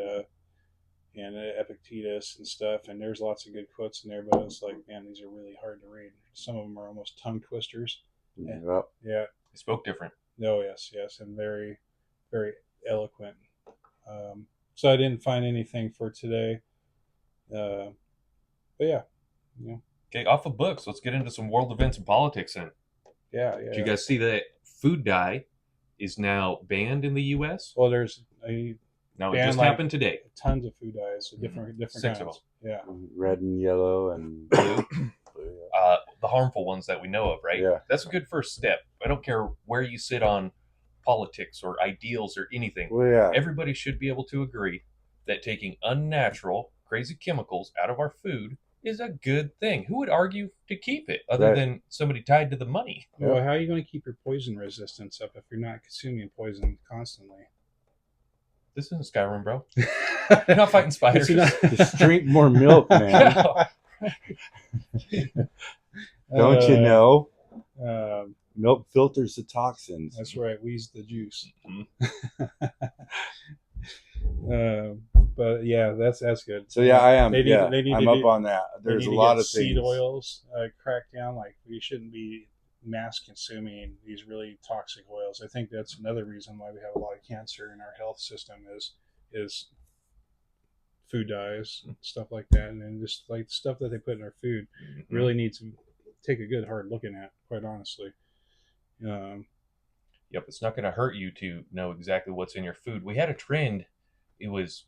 Epictetus and stuff, and there's lots of good quotes in there. But it's like, man, these are really hard to read. Some of them are almost tongue twisters. Yep. Yeah. They spoke different. Oh yes, and very, very eloquent. So I didn't find anything for today. But yeah. Okay, off of books, let's get into some world events and politics then. Yeah. Did you guys see that food dye is now banned in the U.S.? Well, there's No, it banned, just like, happened today. tons of food dyes, different 6 kinds. of them. Yeah. Red and yellow and Blue. blue. The harmful ones that we know of, right? Yeah. That's a good first step. I don't care where you sit on politics or ideals or anything. Well, yeah. Everybody should be able to agree that taking unnatural, crazy chemicals out of our food is a good thing. Who would argue to keep it other Right. than somebody tied to the money? Well, how are you going to keep your poison resistance up if you're not consuming poison constantly? This isn't Skyrim, bro. You're not fighting spiders. Just drink more milk, man. Don't you know? Milk filters the toxins. That's right. Wheeze the juice. Mhm. But yeah, that's good. So yeah, I am. They need, yeah, they need I'm to up do, on that. they There's need a to lot get of seed things. oils cracked down. Like, we shouldn't be mass consuming these really toxic oils. I think that's another reason why we have a lot of cancer in our health system is food dyes, stuff like that, and then just like the stuff that they put in our food really needs to take a good hard looking at, quite honestly. Yep, it's not going to hurt you to know exactly what's in your food. We had a trend, it was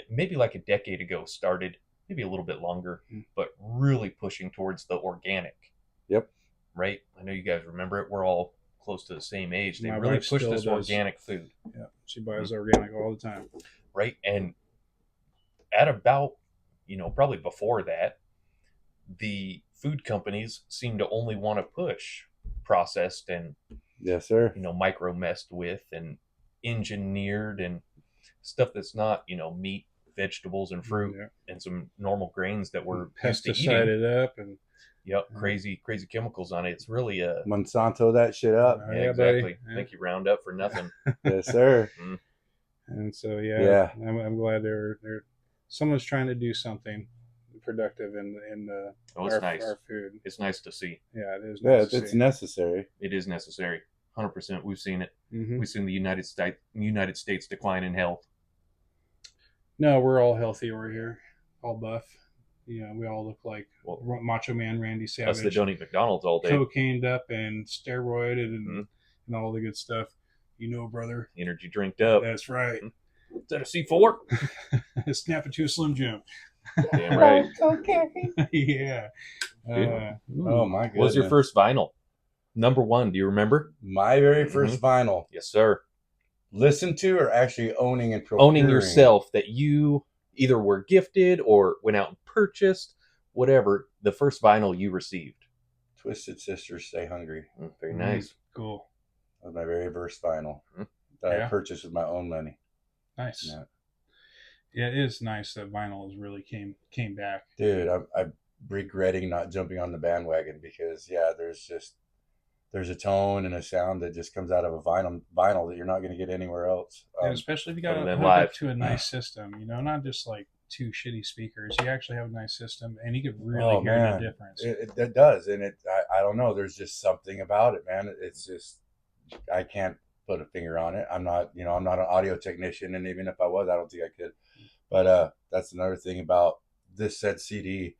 maybe like a decade ago started, maybe a little bit longer, but really pushing towards the organic. Yep. Right? I know you guys remember it. We're all close to the same age. They My really wife pushed still this does. organic food. Yeah, she buys organic all the time. Right? And at about, probably before that, the food companies seem to only want to push processed and Yes, sir. micro messed with and engineered and stuff that's not meat, vegetables, and fruit, and some normal grains that we're used to eating. Pesticided up and crazy chemicals on it. It's really a Monsanto that shit up. Yeah, exactly. buddy. Yeah. Thank you, Roundup, for nothing. Yes, sir. And so Yeah. I'm glad they're someone's trying to do something productive in It's nice. our food. It's nice to see. Yeah, it is. Yeah, Nice to it's see. necessary. It is necessary. 100%. We've seen it. Mhm. We've seen the United States decline in health. No, we're all healthy over here, all buff. We all look like Well, Macho Man Randy us Savage, that don't eat McDonald's all day. cocained up and steroided and Mhm. and all the good stuff. Brother. Energy drinked up. That's right. Is that a C4? Snap it to a Slim Jim. Damn right. Yeah. Oh my goodness. What was your first vinyl? Number one, do you remember? My very 1st vinyl. Yes, sir. Listen to or actually owning and procuring? Owning yourself, that you either were gifted or went out and purchased, whatever, the first vinyl you received. Twisted Sisters, Stay Hungry. Very nice. Cool. That was my very first vinyl that I purchased with my own money. Nice. Yeah, it is nice that vinyl has really came back. Dude, I'm regretting not jumping on the bandwagon because there's a tone and a sound that just comes out of a vinyl that you're not going to get anywhere else. And especially if you got to hook live up to a nice system, not just like two shitty speakers. You actually have a nice system, and you could really hear the difference. It does, and I don't know. There's just something about it, man. It's just I can't put a finger on it. I'm not an audio technician, and even if I was, I don't think I could. But that's another thing about this said CD.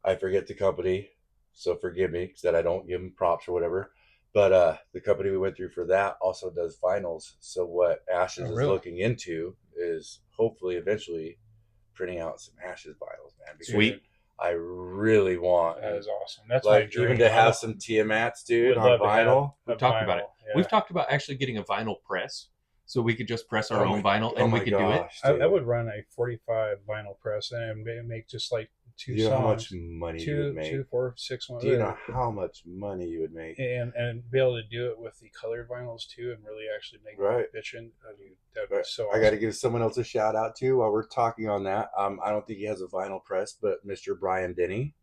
I forget the company, so forgive me that I don't give them props or whatever. But the company we went through for that also does vinyls. So what Ashes is looking into is hopefully eventually printing out some Ashes vinyls, man. Sweet. I really want. That is awesome. That's like my dream. Even to have some Tiamats, dude, on vinyl. We've talked about it. Yeah. We've talked about actually getting a vinyl press, so we could just press our own vinyl and we could do it. I would run a 45 vinyl press and make just like two songs. You know how much money you would make? 2, 4, 6 months. Do you know how much money you would make? And be able to do it with the colored vinyls too, and really actually make it bitchin'. That'd be so awesome. I got to give someone else a shout out too while we're talking on that. I don't think he has a vinyl press, but Mr. Brian Denny.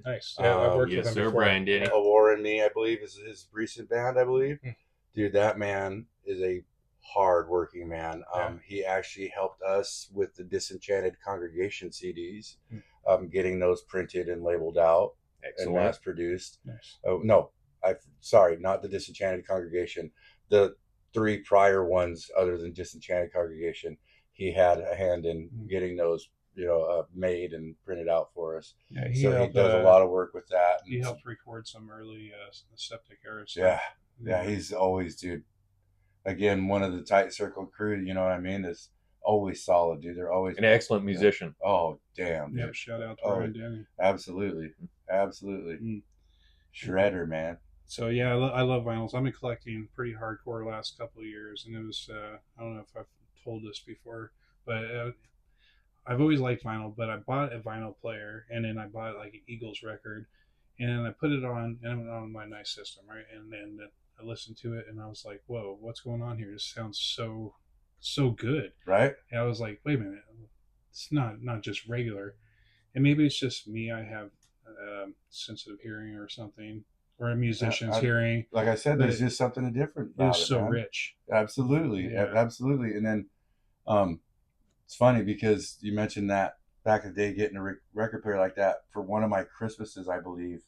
Nice. Yeah, I've worked with him before. Brian Denny. A War in Me, I believe, is his recent band. I believe, dude, that man is a hard-working man. He actually helped us with the Disenchanted Congregation CDs, getting those printed and labeled out and mass produced. Nice. No, sorry, not the Disenchanted Congregation. The 3 prior ones, other than Disenchanted Congregation, he had a hand in getting those, made and printed out for us. Yeah, he does a lot of work with that. He helped record some early Septic era stuff. Yeah, he's always, dude. Again, one of the tight circle crew, you know what I mean, is always solid, dude. They're always an excellent musician. Oh, damn. Yeah, shout out to Ryan Denny. Absolutely. Shredder, man. So yeah, I love vinyls. I've been collecting pretty hardcore the last couple of years, and it was I don't know if I've told this before, but I've always liked vinyl. But I bought a vinyl player, and then I bought like an Eagles record, and then I put it on my nice system, right, and then I listened to it, and I was like, "Whoa, what's going on here? This sounds so good." Right? And I was like, "Wait a minute, it's not just regular." And maybe it's just me. I have sensitive hearing or something, or a musician's hearing. Like I said, there's just something different about it. It's so rich. Absolutely, absolutely. And then it's funny because you mentioned that back in the day, getting a record player like that for one of my Christmases, I believe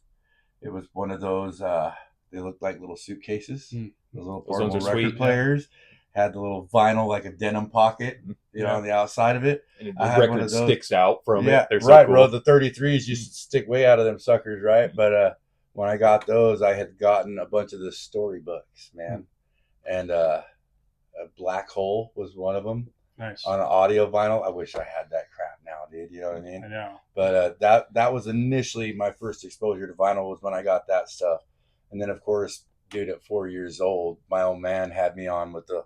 it was one of those. They looked like little suitcases. Those little portable record players had the little vinyl, like a denim pocket, on the outside of it. And the record sticks out from it. They're so cool. Bro. The 33s used to stick way out of them suckers, right? But when I got those, I had gotten a bunch of the storybooks, man. And a Black Hole was one of them. Nice. On an audio vinyl. I wish I had that crap now, dude. You know what I mean? I know. But that was initially my first exposure to vinyl, was when I got that stuff. And then, of course, dude, at 4 years old, my old man had me on with the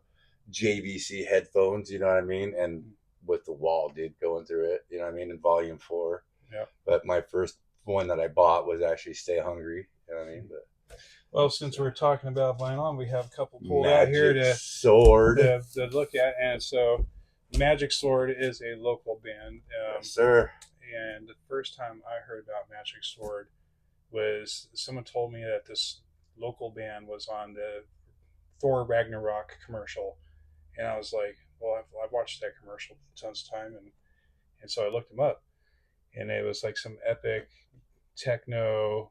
JVC headphones, you know what I mean? And with the wall, dude, going through it, you know what I mean? In volume 4. Yeah. But my first one that I bought was actually Stay Hungry, you know what I mean? But well, since we're talking about vinyl, we have a couple pulled out here to look at. And so Magic Sword is a local band. Yes, sir. And the first time I heard about Magic Sword was someone told me that this local band was on the Thor Ragnarok commercial, and I was like, well, I've watched that commercial tons of time, and so I looked them up, and it was like some epic techno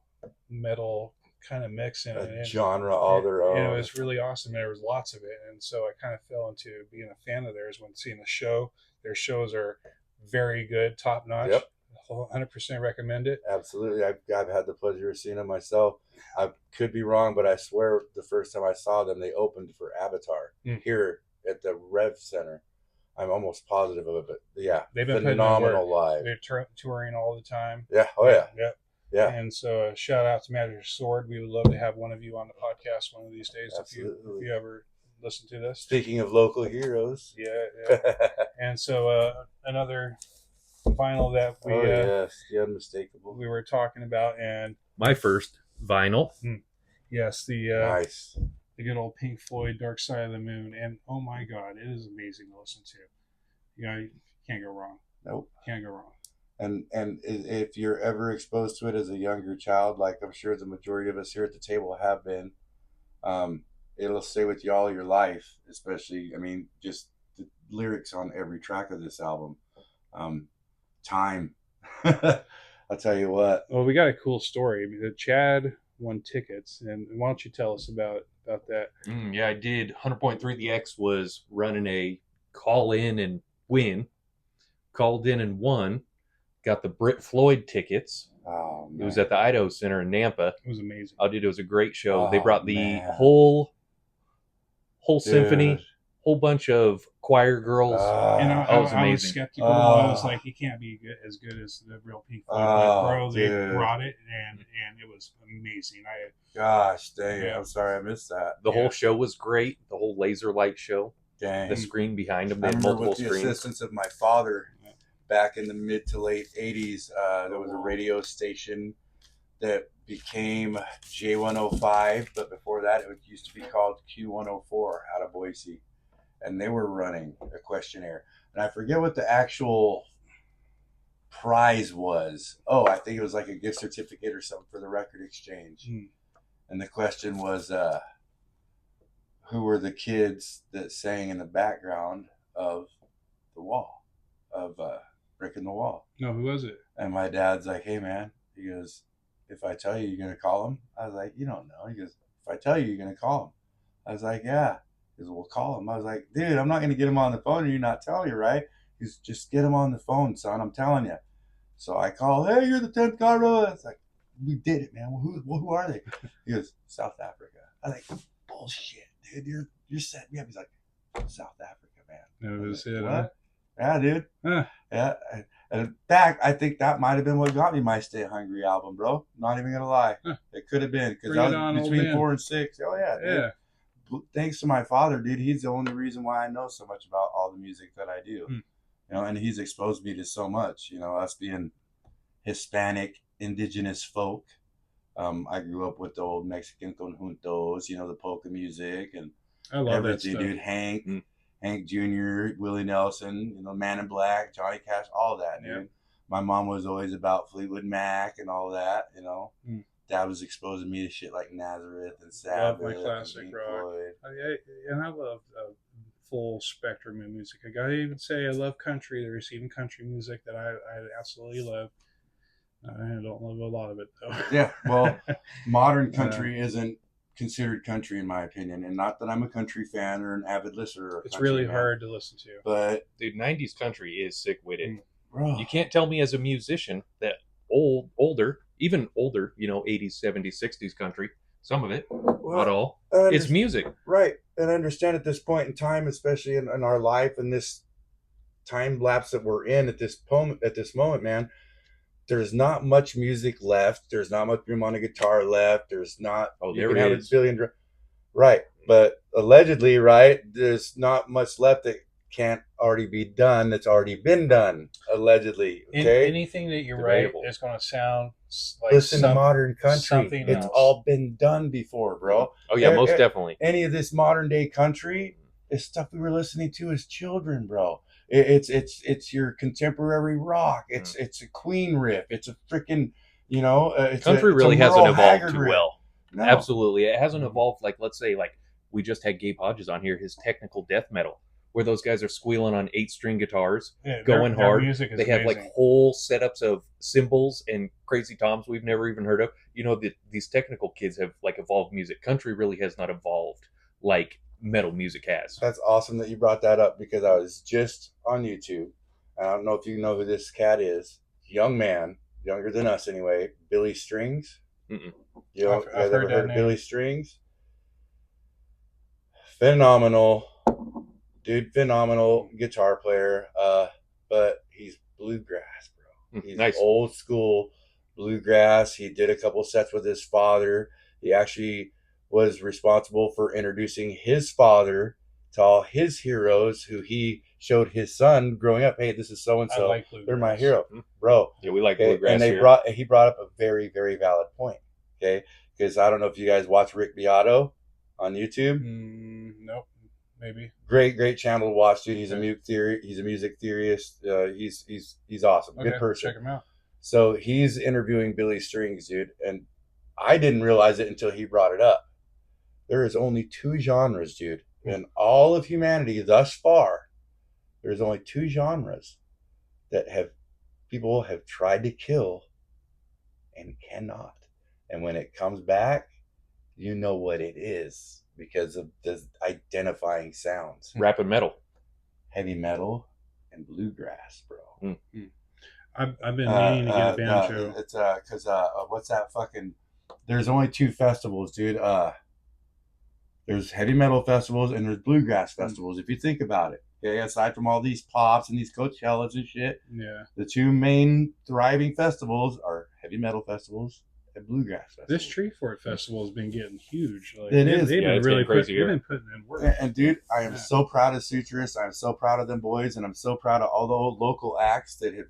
metal kind of mix in it, genre all their own, and it was really awesome. There was lots of it, and so I kind of fell into being a fan of theirs when seeing the show. Their shows are very good, top notch. Yep. 100% recommend it. Absolutely. I've had the pleasure of seeing them myself. I could be wrong, but I swear the first time I saw them, they opened for Avatar here at the Rev Center. I'm almost positive of it, but yeah, they've been phenomenal live. They're touring all the time. Yeah. Oh yeah. Yeah. And so shout out to Magic Sword. We would love to have one of you on the podcast one of these days. Absolutely. if you ever listen to this. Speaking of local heroes. Yeah. And so another vinyl that we the unmistakable we were talking about, and my first vinyl. Yes, the nice. the good old Pink Floyd Dark Side of the Moon, and oh my God, it is amazing to listen to. You can't go wrong. Nope. Can't go wrong. And if you're ever exposed to it as a younger child, like I'm sure the majority of us here at the table have been, it'll stay with you all your life. Especially, I mean, just the lyrics on every track of this album. Time. I'll tell you what. Well, we got a cool story. I mean, Chad won tickets, and why don't you tell us about that? Yeah, I did. 100.3 The X was running a call in and win. Called in and won. Got the Brit Floyd tickets. Oh, man. It was at the Idaho Center in Nampa. It was amazing. I did. It was a great show. Oh, They brought the man. whole Dude. symphony, whole bunch of choir girls. And Ah, Oh, it was I was amazing. skeptical. I was like, it can't be as good as the real Pink Floyd. But bro, they dude. brought it, and it was amazing. gosh, dang it. Yeah. I'm sorry I missed that. The Yeah. whole show was great. The whole laser light show. Dang. The screen behind them. I They had remember multiple with the screens. assistance of my father back in the mid to late 80s, there was a radio station that became J105, but before that it used to be called Q104 out of Boise. And they were running a questionnaire. And I forget what the actual prize was. Oh, I think it was like a gift certificate or something for the record exchange. Hmm. And the question was, who were the kids that sang in the background of the wall, of Breaking the Wall? No, who was it? And my dad's like, hey, man, he goes, if I tell you, you're going to call him? I was like, you don't know. He goes, if I tell you, you're going to call him? I was like, yeah. He goes, well, call him. I was like, dude, I'm not going to get him on the phone. You're not telling you, right? He goes, just get him on the phone, son. I'm telling you. So I call, hey, you're the 10th Cardinal. It's like, we did it, man. Well, who are they? He goes, South Africa. I was like, bullshit, dude. You're setting me up. He's like, South Africa, man. It was it. What? Yeah, dude. Huh. Yeah. And in fact, I think that might have been what got me my Stay Hungry album, bro. Not even gonna lie. Huh. It could have been because Bring I it was on, old between man. 4 and 6. Oh yeah, dude. Yeah. Thanks to my father, dude. He's the only reason why I know so much about all the music that I do. Hmm. You know, and he's exposed me to so much. You know, us being Hispanic, indigenous folk. I grew up with the old Mexican conjuntos, you know, the polka music and I love that everything, stuff. dude. Hank Jr., Willie Nelson, you know, Man in Black, Johnny Cash, all that, dude. Yeah. My mom was always about Fleetwood Mac and all that, you know. Mm. Dad was exposing me to shit like Nazareth and Love Sabbath my and classic Pink rock. Floyd. And I love full spectrum of music. I gotta even say I love country. There's even country music that I absolutely love. I don't love a lot of it though. Yeah, well, modern country isn't considered country in my opinion, and not that I'm a country fan or an avid listener. It's really hard to listen to. But Dude, 90s country is sick-witted. bro, You can't tell me as a musician that older, even older, you know, 80s, 70s, 60s country, some of it, not all. It's music. Right. And understand at this point in time, especially in our life and this time lapse that we're in at this moment, man, there's not much music left. There's not much room on a guitar left. There's not. Oh, you there can it have is. a billion. Right. But allegedly, right, there's not much left that can't already be done. That's already been done. Allegedly. Okay. Anything that you Debatable. write is going to sound like Listen to modern country. something It's else. all been done before, bro. Oh, yeah, most Eh, definitely. Any of this modern day country is stuff we were listening to as children, bro. It's your contemporary rock. It's a Queen riff. It's a freaking, you know, Country it's really a hasn't Merle evolved Haggard too riff. well. No. Absolutely. It hasn't evolved like, let's say, like we just had Gabe Hodges on here, his technical death metal, where those guys are squealing on 8-string guitars, Yeah, going their hard. music is They have amazing. like whole setups of cymbals and crazy toms we've never even heard of. You know, these technical kids have like evolved music. Country really has not evolved like metal music has. That's awesome that you brought that up because I was just on YouTube. And I don't know if you know who this cat is. Young man, younger than us anyway. Billy Strings. Mm-mm. You know, I've you guys heard ever that heard of name. Billy Strings? Phenomenal. Dude, phenomenal guitar player. But he's bluegrass, bro. He's Nice. old school bluegrass. He did a couple sets with his father. He actually was responsible for introducing his father to all his heroes who he showed his son growing up. Hey, this is so and I so. like They're my bluegrass. hero, bro. Yeah, we like Okay? bluegrass And here. he brought up a very, very valid point. Okay, because I don't know if you guys watch Rick Beato. on YouTube. Nope. Maybe. Great channel to watch, dude. He's Okay. he's a music theorist. He's awesome. Okay. Good person. Check him out. So he's interviewing Billy Strings, dude, and I didn't realize it until he brought it up. There is only 2 genres, dude, in all of humanity thus far. There's only 2 genres that people have tried to kill and cannot. And when it comes back, you know what it is because of the identifying sounds. Rap and metal. Heavy metal and bluegrass, bro. I've been meaning to get a banjo. It's because what's that fucking? There's only 2 festivals, dude. There's heavy metal festivals and there's bluegrass festivals. If you think about it, okay, aside from all these pops and these Coachellas and shit, Yeah. the 2 main thriving festivals are heavy metal festivals and bluegrass festivals. This Tree Fort Festival has been getting huge. Like, It is. They've Yeah, been it's really getting crazy they've here. been putting in work. And dude, I am so proud of Suturus. I'm so proud of them boys, and I'm so proud of all the old local acts that have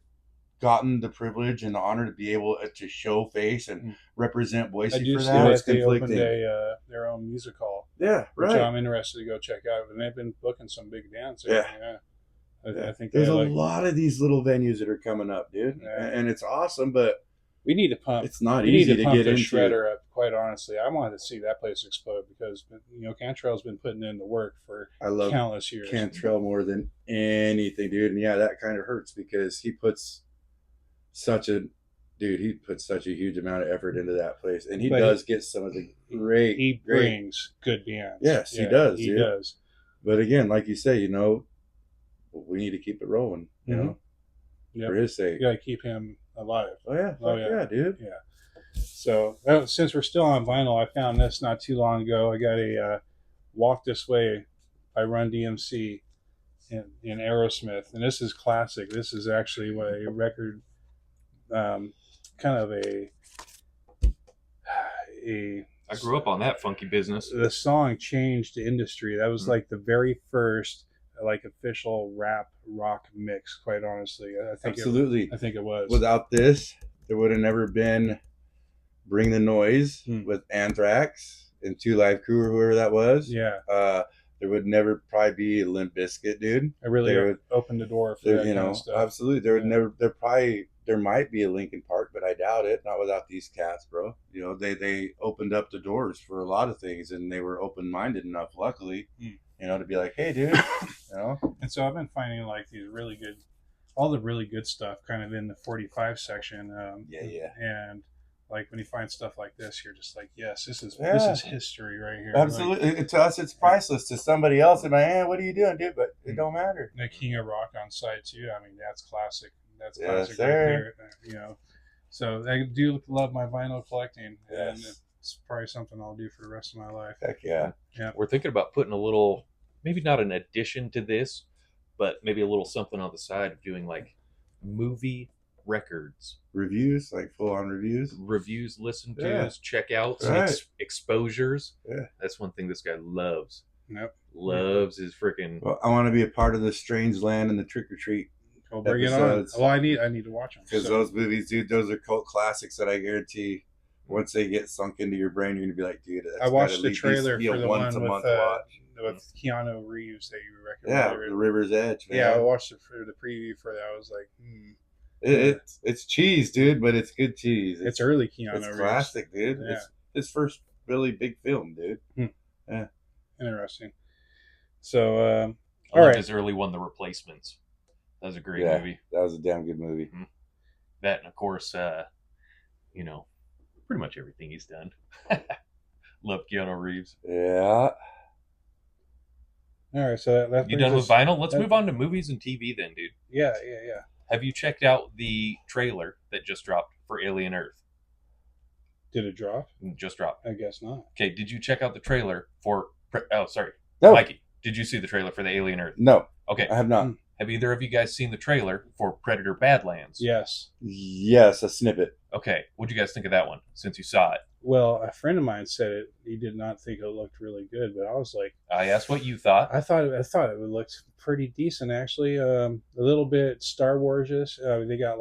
gotten the privilege and the honor to be able to show face and represent I Boise do for see that. It's that they opened conflicting. their own music hall, Yeah, which right. I'm interested to go check out. And they've been booking some big dancers. Yeah. I think There's they a lot of these little venues that are coming up, dude, Yeah. and it's awesome. But we need to pump. it's not We need easy to to pump get the into. shredder up. Quite honestly, I wanted to see that place explode because Cantrell's been putting in the work for I love countless years. Cantrell more than anything, dude. And yeah, that kind of hurts because he puts such a huge amount of effort into that place, and he But does get some of the great. He brings good bands. Yes, he does, He dude. does. But again, like you say, we need to keep it rolling, Yep. for his sake. You got to keep him alive. Oh yeah, Oh, fuck yeah. yeah, dude. Yeah. So since we're still on vinyl, I found this not too long ago. I got a Walk This Way by Run DMC in Aerosmith. And this is classic. This is actually what a record, kind of a I grew up on that funky business. the song changed the industry. That was like the very first official rap rock mix, quite honestly. I think Absolutely. I think it was. Without this, there would have never been Bring the Noise with Anthrax and 2 Live Crew or whoever that was. Yeah. There would never probably be Limp Bizkit, dude. It really opened the door for that kind of stuff. Absolutely. There might be a Linkin Park, but I doubt it. Not without these cats, bro. They opened up the doors for a lot of things, and they were open minded enough, luckily, to be like, hey, dude, And so I've been finding these really good, all the really good stuff, kind of in the 45 section. Yeah. And when you find stuff like this, you're just like, yes, this is history right here. Absolutely. To us, it's priceless. To somebody else, it's like, what are you doing, dude? But it don't matter. The King of Rock on site too. I mean, that's classic. That's Yes, classic sir. right there. So I do love my vinyl collecting, and Yes. it's probably something I'll do for the rest of my life. Heck yeah. We're thinking about putting a little, maybe not an addition to this, but maybe a little something on the side of doing movie records. Reviews, full-on reviews. Listen to, Yeah. check out some Right. exposures. Yeah. That's one thing this guy loves. Yep. Loves his freaking. Well, I want to be a part of the Strange Land and the Trick or Treat. I'll bring Episodes. it on. Well, I need to watch them Because those movies, dude, those are cult classics that I guarantee once they get sunk into your brain, you're going to be like, dude, that's I watched the gotta trailer be a for the once one a with month watch. Keanu Reeves that you Yeah, recommended. The River's Edge, man. Yeah, I watched it for the preview for that. I was like, It's cheese, dude, but it's good cheese. it's early Keanu It's Reeves. classic, dude. Yeah. It's his first really big film, dude. Interesting. So, I all love right. his early one, The Replacements. That was a great Yeah. movie. That was a damn good movie. That, and of course, pretty much everything he's done. Love Keanu Reeves. Yeah. All right. So that You brings done with us- vinyl? Let's move on to movies and TV then, dude. Yeah. Have you checked out the trailer that just dropped for Alien Earth? Did it drop? Just dropped. I guess not. Okay, did you check out the trailer for... sorry. No. Mikey, did you see the trailer for the Alien Earth? No, Okay. I have not. Have either of you guys seen the trailer for Predator Badlands? Yes. Yes, a snippet. Okay, what'd you guys think of that one, since you saw it? Well, a friend of mine said it. He did not think it looked really good, but I was like, I asked what you thought. I thought it would look pretty decent actually. A little bit Star Wars-ish. They got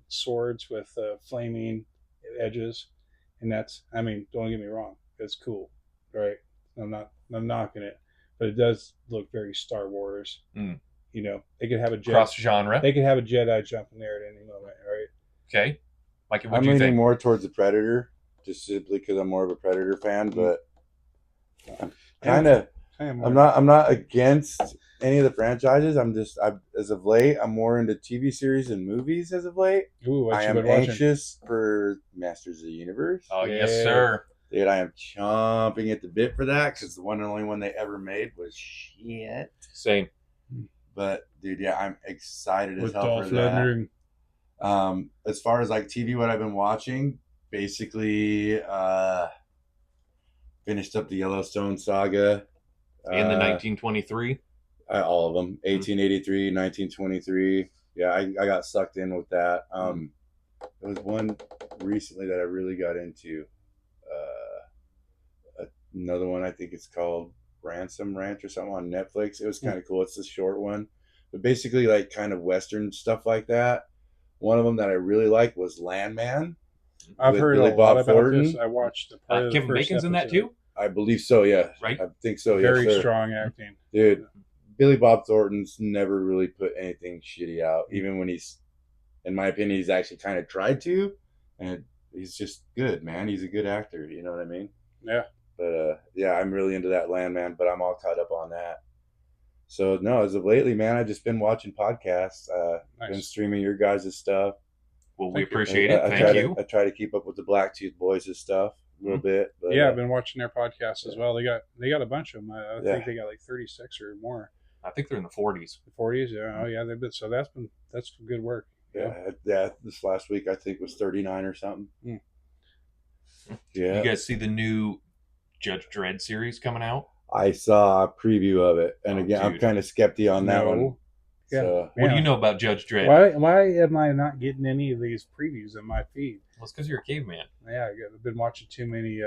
swords with flaming edges, and that's. I mean, don't get me wrong, it's cool, right? I'm knocking it, but it does look very Star Wars. Mm. You know, they could have a Cross genre. They could have a Jedi jumping there at any moment, right? Okay. Mikey, what I'm do you leaning think? more towards the Predator, just simply because I'm more of a Predator fan. But I'm I'm not against any of the franchises. As of late, I'm more into TV series and movies as of late. Ooh, what I you am been watching? anxious for Masters of the Universe. Oh, Yeah. yes, sir. Dude, I am chomping at the bit for that because the one and only one they ever made was shit. Same. But dude, yeah, I'm excited as With hell Dolph for that. Lundgren. As far as like TV, what I've been watching, basically finished up the Yellowstone saga. In the 1923. All of them, 1883, 1923. Yeah, I got sucked in with that. There was one recently that I really got into. Another one, I think it's called Ransom Ranch or something on Netflix. It was kind of cool. It's a short one, but basically like kind of Western stuff like that. One of them that I really liked was Landman. I've with heard Billy a lot Bob about Thornton. this. I watched the part of the Kevin first Bacon's in that episode. too? I believe so, yeah. Right? I think so, Very yes, sir. strong acting. Dude, Billy Bob Thornton's never really put anything shitty out. Even when he's, in my opinion, he's actually kind of tried to. And he's just good, man. He's a good actor. You know what I mean? Yeah. But, yeah, I'm really into that Landman, but I'm all caught up on that. So, no, as of lately, man, I've just been watching podcasts. Nice. Been streaming your guys' stuff. Well, we Thank you. appreciate it. Thank you. I try to keep up with the Blacktooth Boys' stuff a little bit. But, Yeah, I've been watching their podcasts as well. They got a bunch of them. I think they got like 36 or more. I think they're in the 40s. The 40s, yeah. Oh yeah, they've been. So that's good work. Yeah. This last week I think was 39 or something. Mm. Yeah. You guys see the new Judge Dredd series coming out? I saw a preview of it, and again, dude. I'm kind of skeptical on that one. Yeah. So, What do you know about Judge Dredd? Why am I not getting any of these previews in my feed? Well, it's because you're a caveman. Yeah, I've been watching too many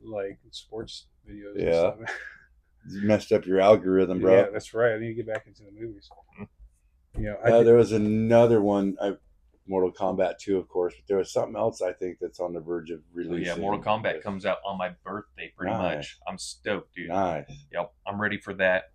like sports videos. And Yeah. stuff. you messed up your algorithm, bro. Yeah, that's right. I need to get back into the movies. You know, There was another one, Mortal Kombat 2, of course, but there was something else I think that's on the verge of Oh, releasing. yeah, Mortal Kombat comes out on my birthday, pretty Nice. much. I'm stoked, dude. Nice. Yep, I'm ready for that.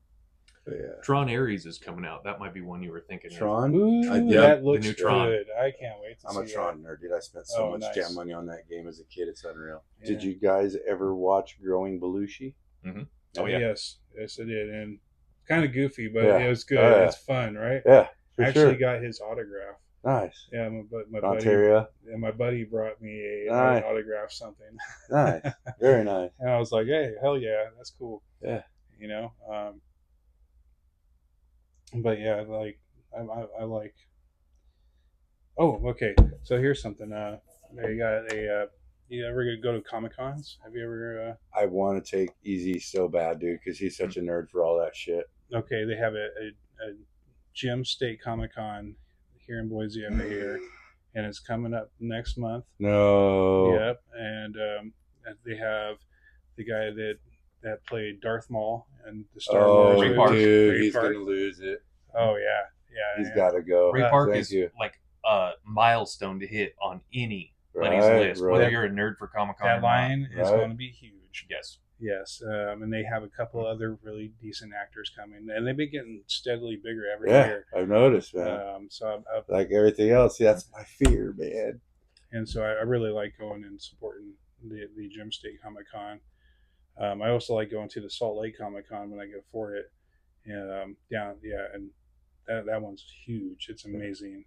Yeah. Tron Ares is coming out. That might be one you were thinking of. Tron? Ooh, Yeah, that looks the new Tron. good. I can't wait to I'm see a Tron nerd, dude. I spent so much nice. damn money on that game as a kid. It's unreal. Yeah. Did you guys ever watch Growing Belushi? Mm-hmm. that. Oh, yeah. Yes, I did. And kind of goofy, but Yeah. it was good. Oh, yeah. It's fun, right? Yeah, for I actually sure. got his autograph. Nice. Yeah, my buddy. Ontario. And my buddy brought me Nice. an autograph something. Nice. Very nice. And I was like, hey, hell yeah, that's cool. Yeah. You know? But yeah, like, I like. Oh, okay. So here's something. You got a. You ever go to Comic Cons? Have you ever? I want to take Easy so bad, dude, because he's such a nerd for all that shit. Okay, they have a Gem State Comic Con here in Boise every year, and it's coming up next month. No. Yep, and they have the guy that played Darth Maul and the Star Wars. Ray movies. Park. dude, Ray he's Park. gonna lose it. Oh yeah, He's got to go. Ray Park Thank is you. like a milestone to hit on anybody's Right, list, right. whether you're a nerd for Comic Con or That line is Right. going to be huge. Yes. Yes, and they have a couple other really decent actors coming, and they've been getting steadily bigger every Yeah, year. I've noticed, man. So Like everything else, see, that's my fear, man. I really like going and supporting the Gem State Comic Con. I also like going to the Salt Lake Comic Con when I can afford it. And and that one's huge. It's amazing.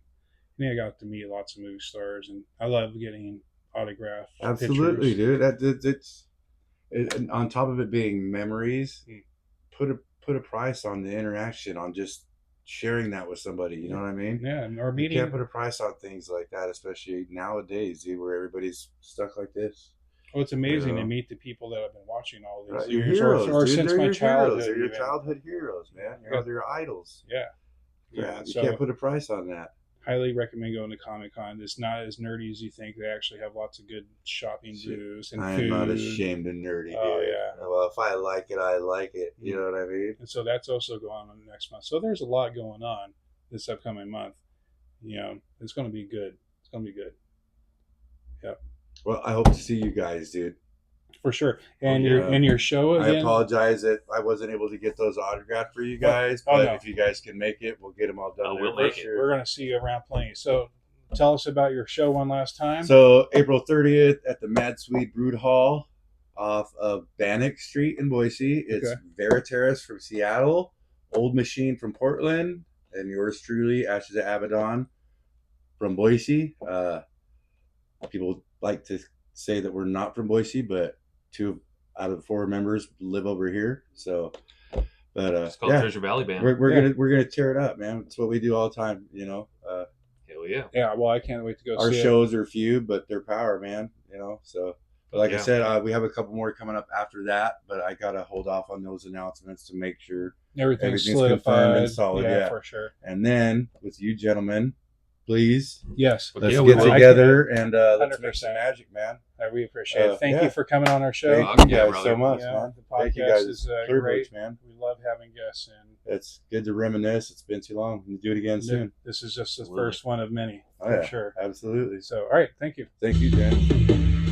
And I got to meet lots of movie stars, and I love getting autographed. Absolutely, pictures. dude. And on top of it being memories, Mm. put a price on the interaction, on just sharing that with somebody. You know what I mean? Yeah, or You meeting. can't put a price on things like that, especially nowadays, dude, where everybody's stuck like this. Oh, it's amazing Yeah. to meet the people that I've been watching all these Right? Your years, heroes, or dude. since They're my your childhood. heroes. They're your even. childhood heroes, man. Yeah. They're your idols. Yeah. Yeah, you So can't put a price on that. highly recommend going to Comic Con. It's not as nerdy as you think. They actually have lots of good shopping booths and I food. am not ashamed of nerdy, dude. Oh, yeah. Well, if I like it, I like it. You know what I mean? And so that's also going on next month. So there's a lot going on this upcoming month. You know, it's going to be good. It's going to be good. Yep. Well, I hope to see you guys, dude. for sure. And yeah. your show I again. apologize that I wasn't able to get those autographed for you guys, Oh, but no. if you guys can make it, we'll get them all done. Oh, there we'll for make it. sure. We're going to see you around plenty. So tell us about your show one last time. So April 30th at the Mad Swede Brood Hall off of Bannock Street in Boise. It's Okay. Veritaris from Seattle, Old Machine from Portland, and yours truly, Ashes of Abaddon from Boise. People like to say that we're not from Boise, but 2 out of the 4 members live over here. So, but It's called yeah, Treasure Valley Band. we're gonna tear it up, man. It's what we do all the time, you know. Hell yeah. Yeah, well, I can't wait to go Our see shows are few, but they're power, man. You know, so. But like I Yeah. said, we have a couple more coming up after that, but I gotta hold off on those announcements to make sure it. Everything's everything's confirmed solidified. and solid. Yeah. For sure. And then with you gentlemen, please Yes. But let's yeah, get we like together and let's 100%. make some magic, man. We appreciate it. Thank yeah. you for coming on our show. Thank you Yeah, guys brother. so much, Yeah, man. the Thank you podcast guys. is Privilege, great. man. We love having guests, and It's good to reminisce. It's been too long. We'll do it again soon. this is just the Absolutely. first one of many, Oh, for yeah. sure. Absolutely. So, all right, thank you. Thank you, Dan.